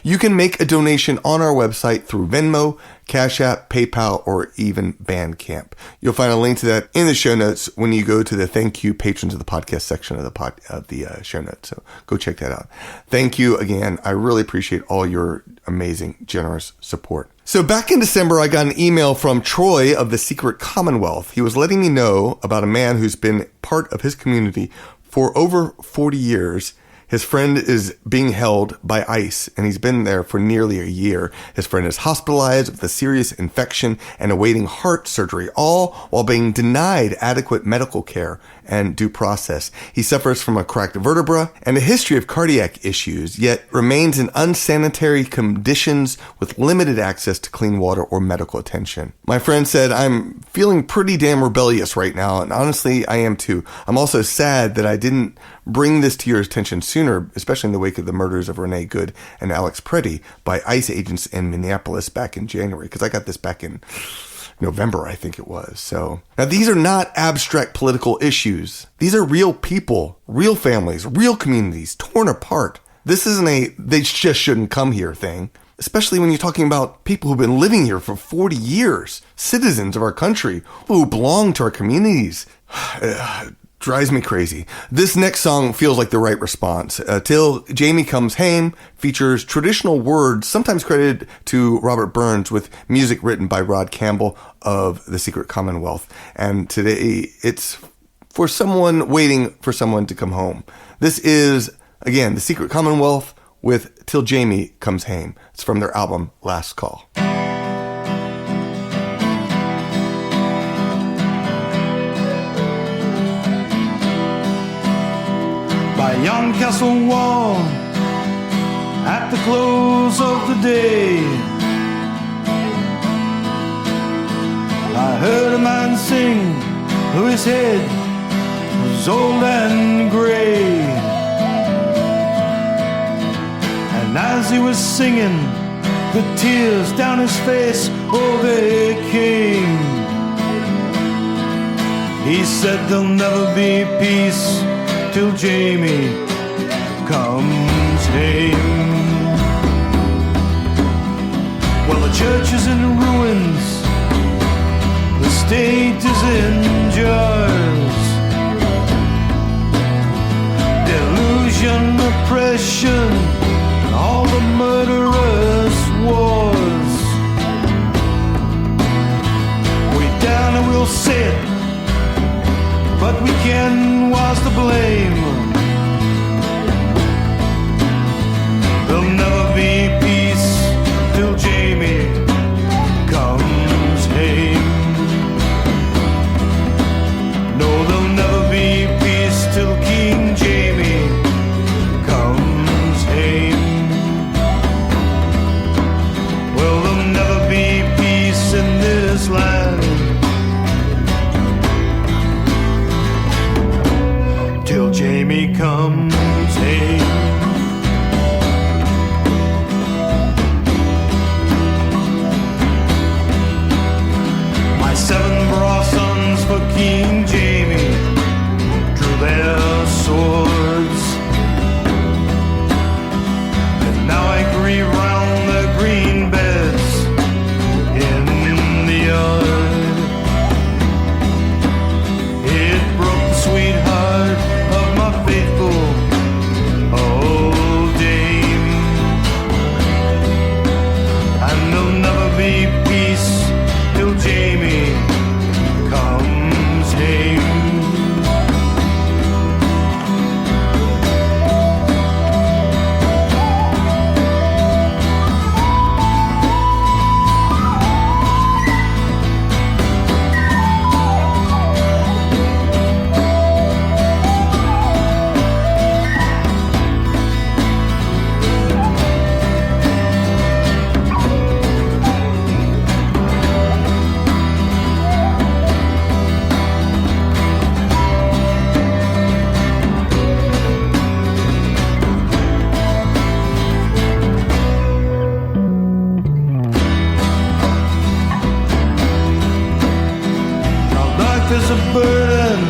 you can make a donation on our website through Venmo, Cash App, PayPal, or even Bandcamp. You'll find a link to that in the show notes when you go to the Thank You Patrons of the Podcast section of the show notes. So go check that out. Thank you again. I really appreciate all your amazing, generous support. So back in December, I got an email from Troy of the secret Commonwealth. He was letting me know about a man who's been part of his community for over 40 years. His friend is being held by ICE, and he's been there for nearly a year. His friend is hospitalized with a serious infection and awaiting heart surgery, all while being denied adequate medical care and due process. He suffers from a cracked vertebra and a history of cardiac issues, yet remains in unsanitary conditions with limited access to clean water or medical attention. My friend said, I'm feeling pretty damn rebellious right now, and honestly, I am too. I'm also sad that I didn't bring this to your attention sooner, especially in the wake of the murders of Renee Good and Alex Preddy by ICE agents in Minneapolis back in January, because I got this back in November, I think it was. So now these are not abstract political issues. These are real people, real families, real communities torn apart. This isn't a they just shouldn't come here thing, especially when you're talking about people who've been living here for 40 years, citizens of our country who belong to our communities. drives me crazy. This next song feels like the right response. Till Jamie Comes Hame features traditional words, sometimes credited to Robert Burns, with music written by Rod Campbell of the Secret Commonwealth. And today it's for someone waiting for someone to come home. This is, again, the Secret Commonwealth with Till Jamie Comes Hame. It's from their album Last Call. By yon castle wall, at the close of the day, I heard a man sing, who his head was old and grey. And as he was singing, the tears down his face, oh they came. He said there'll never be peace till Jamie comes home. Well, the church is in ruins, the state is in jars. Delusion, oppression, and all the murderous wars. Way down and we'll say it, but we can was to blame. There'll never be peace till Jamie comes home. No, there'll never be peace till King Jamie comes home. Well, there'll never be peace in this land till Jamie comes home. My 7 braw sons for King Jamie drew their swords, and now I grieve round the green beds in the yard. It broke the sweetheart of my faithful old dame, and there'll never be peace till Jamie comes home. There's a burden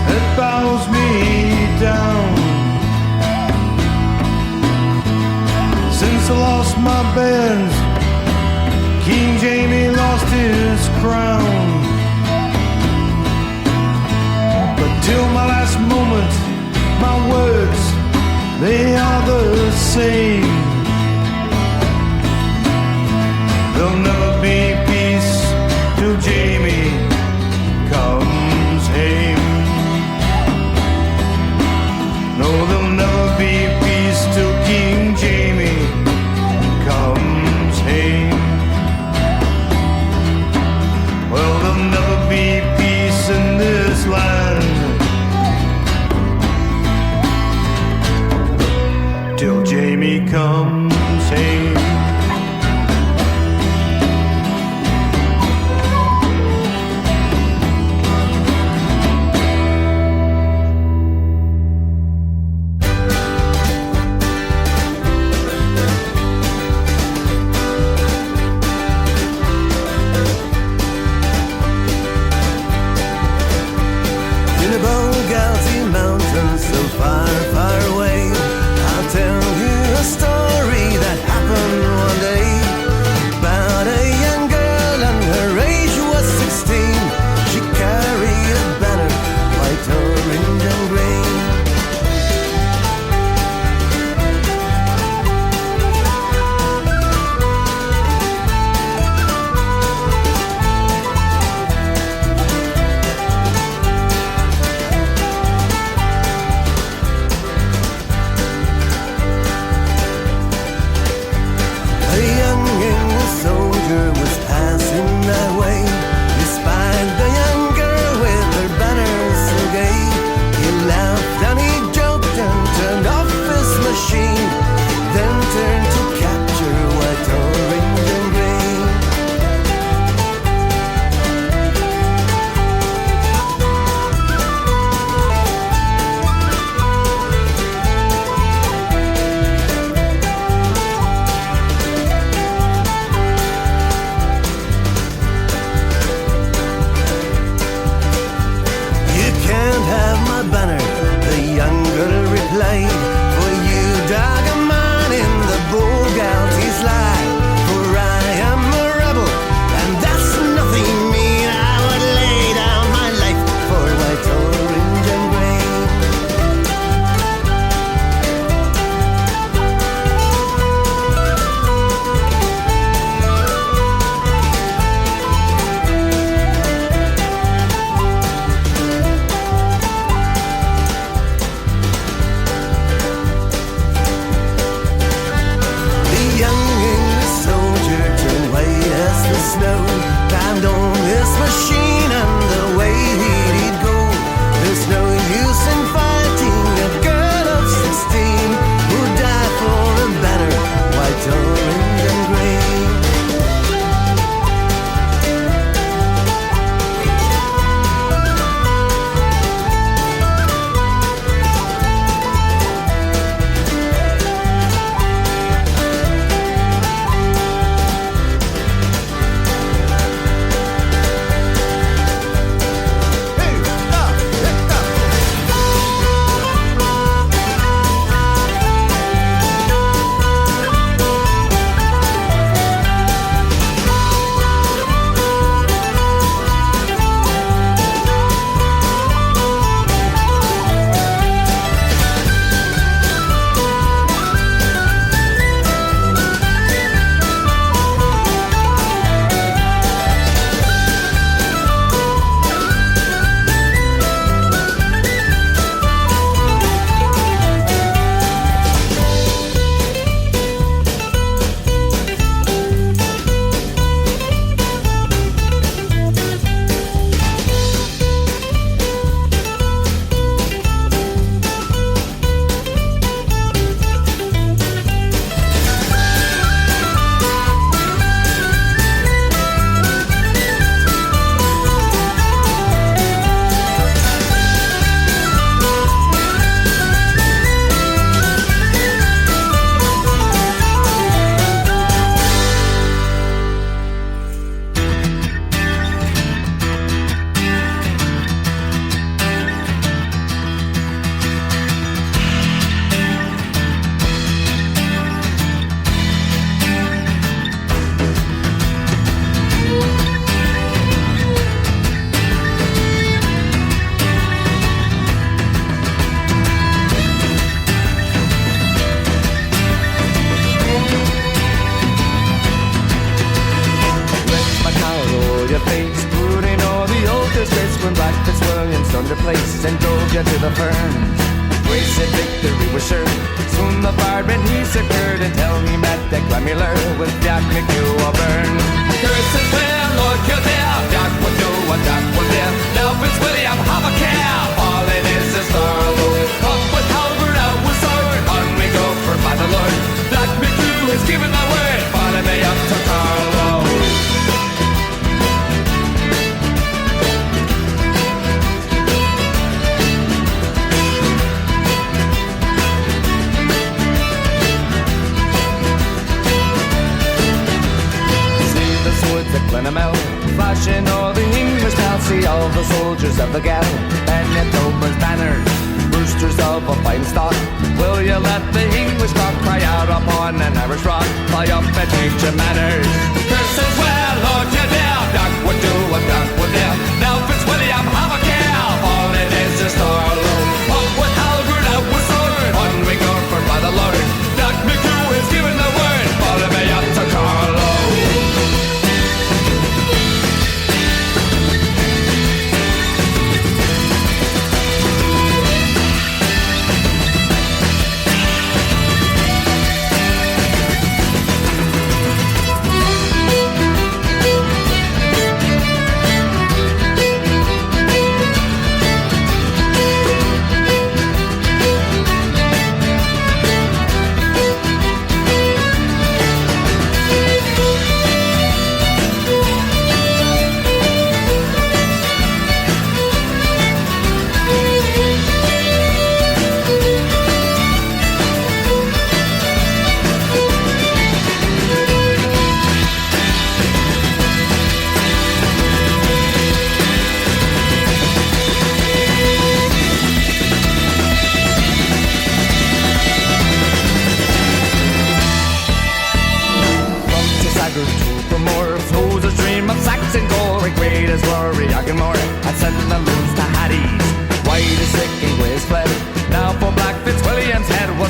that bows me down. Since I lost my bands, King Jamie lost his crown. But till my last moment, my words, they are the same. There'll never be peace till Jamie comes home. No, there'll never be peace till King Jamie comes home. Well, there'll never be peace in this land till Jamie comes home. Far, far away, I'll tell you a story you to the ferns. Wasted victory was sure. Soon the barbarian he secured until he met the Commonwealth with Jack McEwen. Curses well, Lord Kildare, Jack will do what Jack will do. Now Prince William, have a care. All it is Thurlow. Up with halberd, out with sword. On we go for battle, Lord. Jack McEwen has given the word. Follow me up to Carlow. Hamill, flashing all the English now. See all the soldiers of the gal, Bennett Dover's banners, roosters of a fine stock. Will you let the English cock cry out upon an Irish rock? Fly up and change your manners. Curses well, Lord Kildare, Doc would do what Doc would do. Now Prince William, have a care. All it is Thurlow. Up with halberd, out with sword. On we go for by the Lord. Doc McEwen is giving the word. Follow me up to Carlow.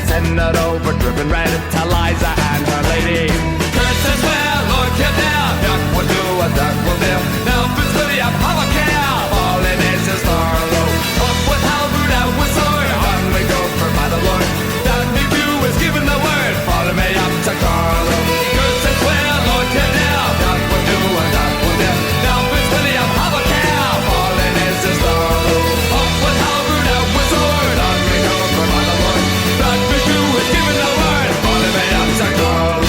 Send it over, driven red to Liza and her lady. Curses well, Lord Kildare, Doc will do what Doc will do. Now Prince William, have a care. All it is Thurlow. Up with halberd, out with sword. On we go for by the Lord. Doc McEwen is giving the word. Follow me up to Carlow. Curses well, Lord Kildare, Doc will do what Doc will do. Now Prince William, have a care. All it is Thurlow. Up with halberd, out with sword. On we go for by the Lord. Doc McEwen is giving the word. Follow me up to Carlow.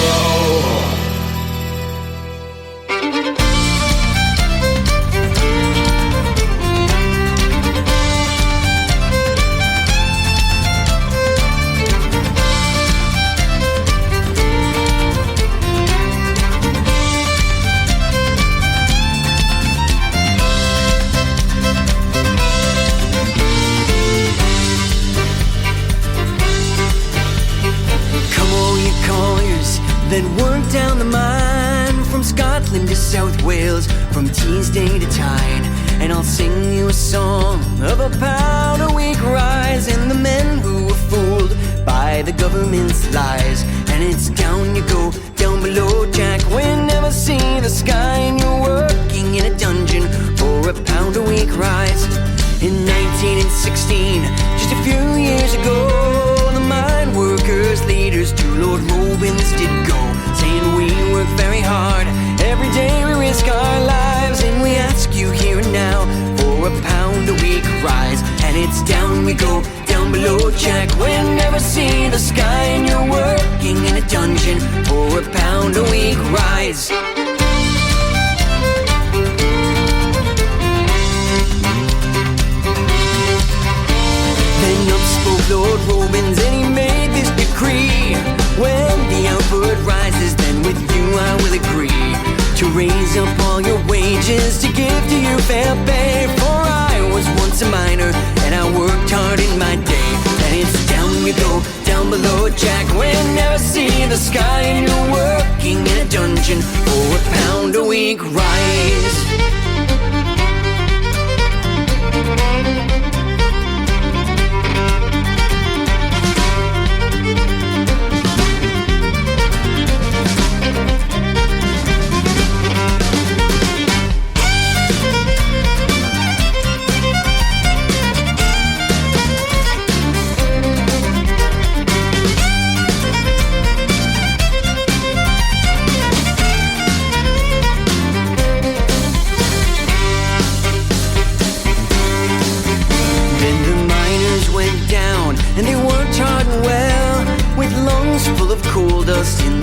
Then work down the mine from Scotland to South Wales, from Teesday to Tyne, and I'll sing you a song of a pound a week rise and the men who were fooled by the government's lies. And it's down you go, down below, Jack, when never see the sky and you're working in a dungeon for a pound a week rise. In 1916, just a few years ago, the mine workers' leaders to Lord Rovics did go, saying we work very hard, every day we risk our lives, and we ask you here and now for a pound a week rise. And it's down we go, down below, Jack, we'll never see the sky, and you're working in a dungeon for a pound a week rise. Then up spoke Lord Rovics and he made this decree: when the output rises, then with you I will agree to raise up all your wages, to give to you fair pay. For I was once a miner and I worked hard in my day. And it's down you go, down below, Jack, we'll never see the sky, and you're working in a dungeon for a pound a week rise.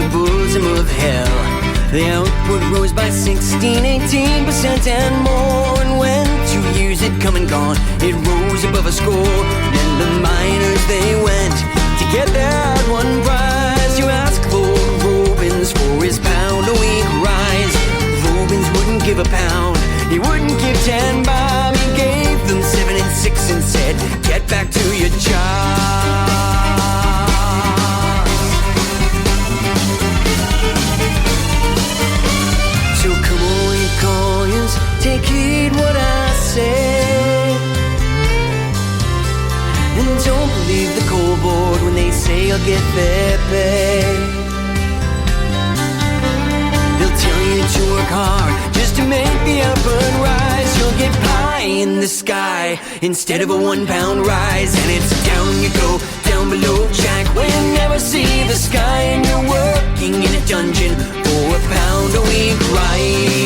the bosom of hell. The output rose by 16, 18% and more. And when 2 years had come and gone, it rose above a score. Then the miners, they went to get that one prize. You ask Lord Robbins for his pound a week rise. Robbins wouldn't give a pound, he wouldn't give 10 bob. He gave them 7 and 6 and said, get back to your job. So come on, you colliers, take heed what I say, and don't believe the coal board when they say you'll get their pay. They'll tell you to work hard just to make the output rise. You'll get pie in the sky instead of a £1 rise. And it's down you go, down below Jack, when never see the sky. And you're working in a dungeon for £1 a week rise.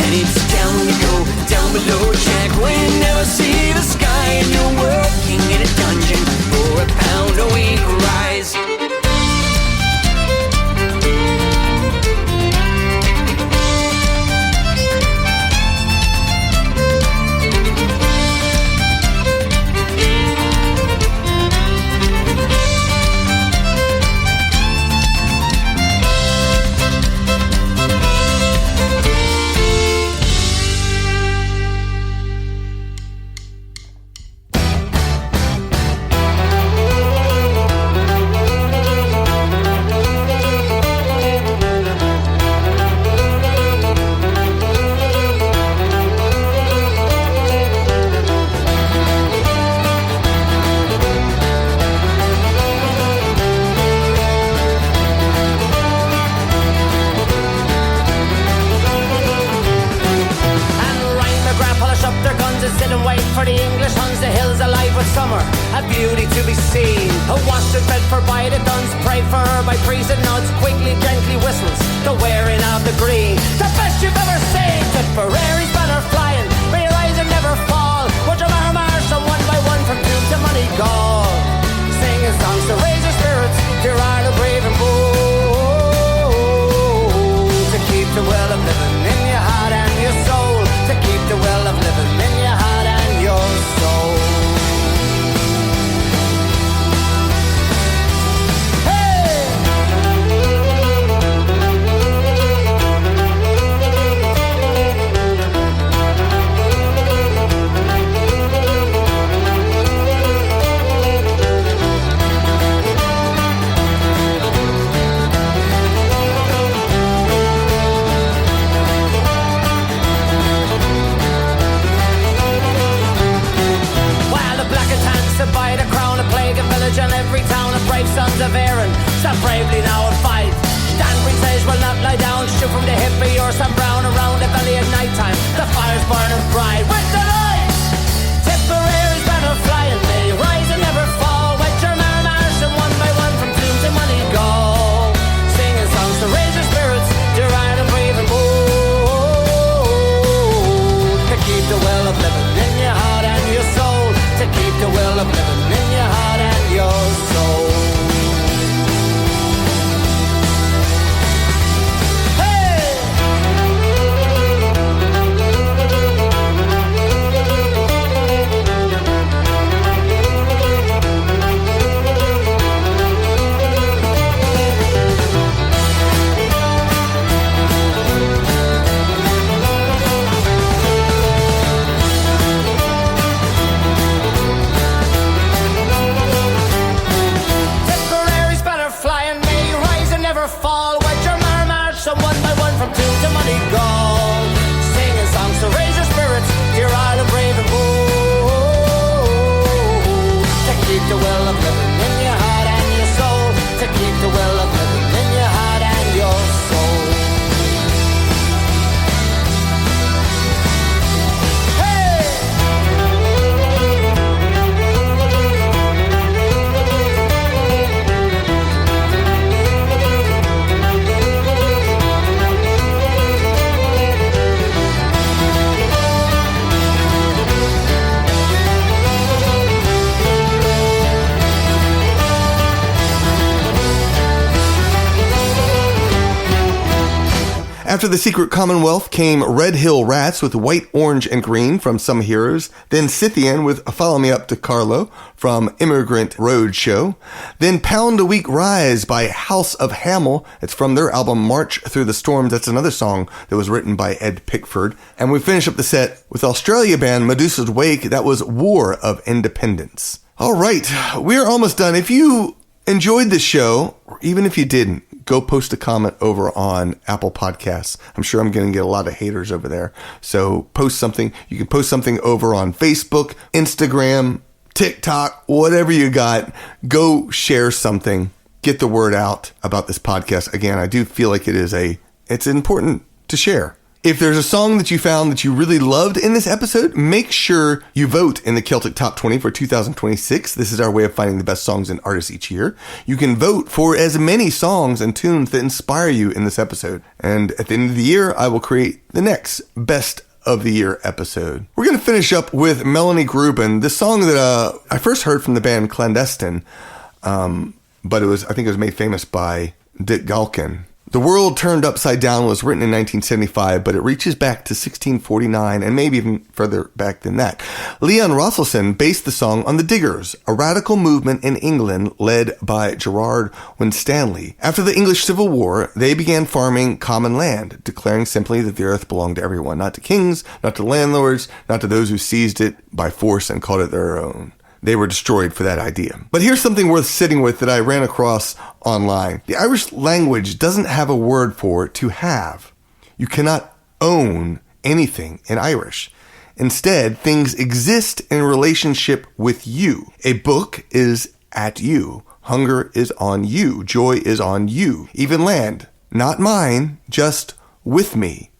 And it's down you go, down below Jack, when never see the sky. And you're working in a dungeon for £1 a week rise. After the secret Commonwealth came Redhill Rats with White, Orange, and Green from Some Heroes, then Scythian with Follow Me Up to Carlo from Immigrant Roadshow, then Pound a Week Rise by House of Hamill. It's from their album March Through the Storms. That's another song that was written by Ed Pickford. And we finish up the set with Australia band Medusa's Wake. That was War of Independence. All right, we're almost done. If you enjoyed this show, or even if you didn't, go post a comment over on Apple Podcasts. I'm sure I'm going to get a lot of haters over there. So post something. You can post something over on Facebook, Instagram, TikTok, whatever you got. Go share something. Get the word out about this podcast. Again, I do feel like it's important to share. If there's a song that you found that you really loved in this episode, make sure you vote in the Celtic Top 20 for 2026. This is our way of finding the best songs and artists each year. You can vote for as many songs and tunes that inspire you in this episode. And at the end of the year, I will create the next best of the year episode. We're going to finish up with Melanie Gruben, the song that I first heard from the band Clandestine, but I think it was made famous by Dick Galkin. The World Turned Upside Down was written in 1975, but it reaches back to 1649 and maybe even further back than that. Leon Rosselson based the song on the Diggers, a radical movement in England led by Gerard Winstanley. After the English Civil War, they began farming common land, declaring simply that the earth belonged to everyone, not to kings, not to landlords, not to those who seized it by force and called it their own. They were destroyed for that idea. But here's something worth sitting with that I ran across online. The Irish language doesn't have a word for to have. You cannot own anything in Irish. Instead, things exist in relationship with you. A book is at you. Hunger is on you. Joy is on you. Even land, not mine, just with me.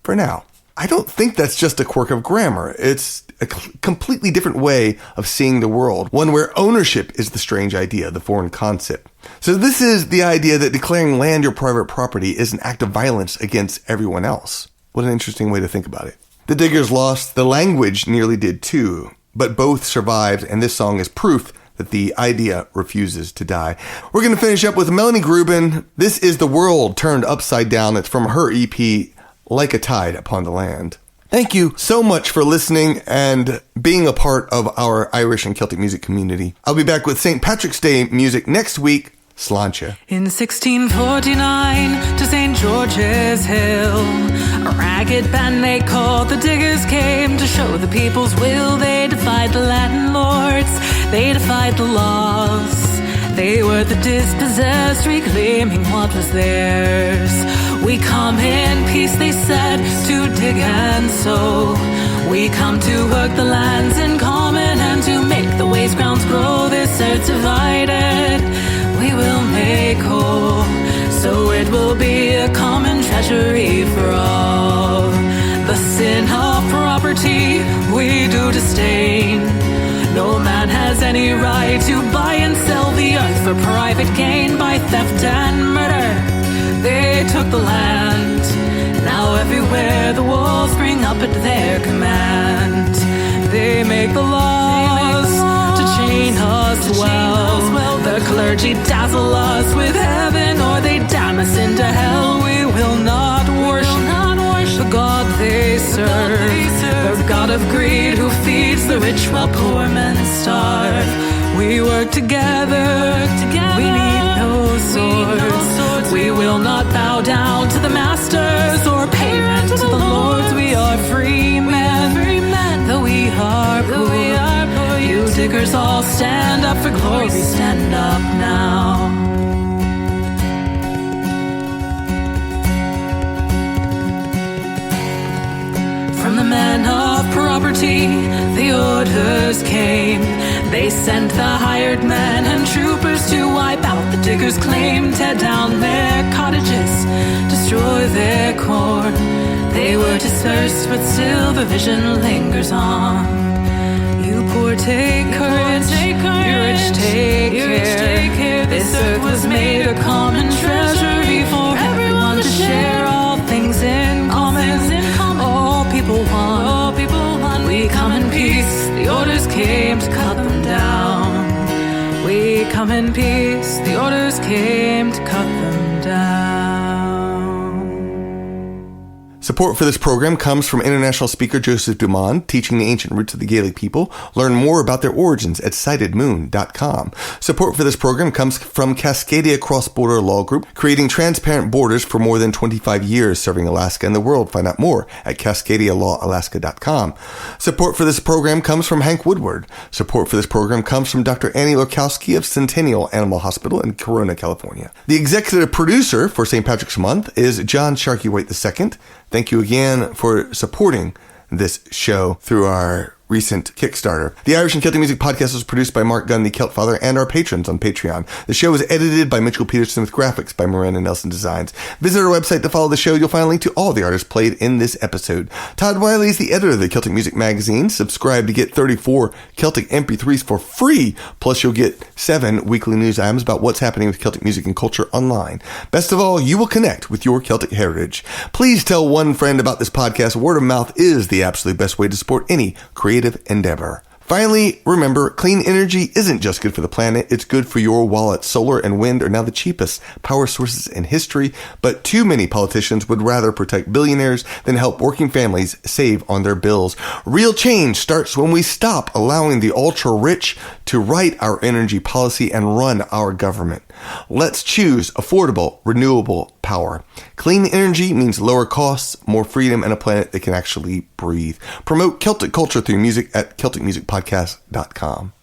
For now. I don't think that's just a quirk of grammar. It's a completely different way of seeing the world, one where ownership is the strange idea, the foreign concept. So this is the idea that declaring land your private property is an act of violence against everyone else. What an interesting way to think about it. The Diggers lost, the language nearly did too, but both survived, and this song is proof that the idea refuses to die. We're going to finish up with Melanie Gruben. This is The World Turned Upside Down. It's from her EP, Like a Tide Upon the Land. Thank you so much for listening and being a part of our Irish and Celtic music community. I'll be back with St. Patrick's Day music next week. Sláinte. In 1649 to St. George's Hill, a ragged band they called the Diggers came to show the people's will. They defied the landlords, they defied the laws. They were the dispossessed, reclaiming what was theirs. We come in peace, they said, to dig and sow. We come to work the lands in common and to make the waste grounds grow. This earth divided, we will make whole. So it will be a common treasury for all. The sin of property we do disdain. No man has any right to buy and sell the earth for private gain. By theft and murder they took the land. Now everywhere the walls spring up at their command. They make the laws to chain us well. The clergy dazzle us with heaven, or they damn us into hell. We will not worship the God they serve, the God of greed who feeds the rich while poor men starve. We work together, we need no swords. We will not bow down to the masters or pay rent to the lords. We are free men, though we are poor. You diggers all stand up for glory, stand up now. From the men of property, the orders came. They sent the hired men and troopers to wipe out the diggers' claim, tear down their cottages, destroy their corn. They were dispersed, but still the vision lingers on. You poor take courage, you rich take care. This earth was made a common treasury for everyone to share. All things in common, all people one. We come in peace, the orders came to cut them down. We come in peace, the orders came to cut them down. Support for this program comes from international speaker Joseph Dumond, teaching the ancient roots of the Gaelic people. Learn more about their origins at sightedmoon.com. Support for this program comes from Cascadia Cross-Border Law Group, creating transparent borders for more than 25 years, serving Alaska and the world. Find out more at cascadialawalaska.com. Support for this program comes from Hank Woodward. Support for this program comes from Dr. Annie Lorkowski of Centennial Animal Hospital in Corona, California. The executive producer for St. Patrick's Month is John Sharkey White II. Thank you again for supporting this show through our recent Kickstarter. The Irish and Celtic Music Podcast was produced by Marc Gunn, the Celt Father, and our patrons on Patreon. The show is edited by Mitchell Peterson with graphics by Miranda Nelson Designs. Visit our website to follow the show. You'll find a link to all the artists played in this episode. Todd Wiley is the editor of the Celtic Music Magazine. Subscribe to get 34 Celtic MP3s for free. Plus, you'll get 7 weekly news items about what's happening with Celtic music and culture online. Best of all, you will connect with your Celtic heritage. Please tell one friend about this podcast. Word of mouth is the absolute best way to support any creative endeavor. Finally, remember, clean energy isn't just good for the planet, it's good for your wallet. Solar and wind are now the cheapest power sources in history, but too many politicians would rather protect billionaires than help working families save on their bills. Real change starts when we stop allowing the ultra-rich to write our energy policy and run our government. Let's choose affordable, renewable power. Clean energy means lower costs, more freedom, and a planet that can actually breathe. Promote Celtic culture through music at CelticMusicPodcast.com.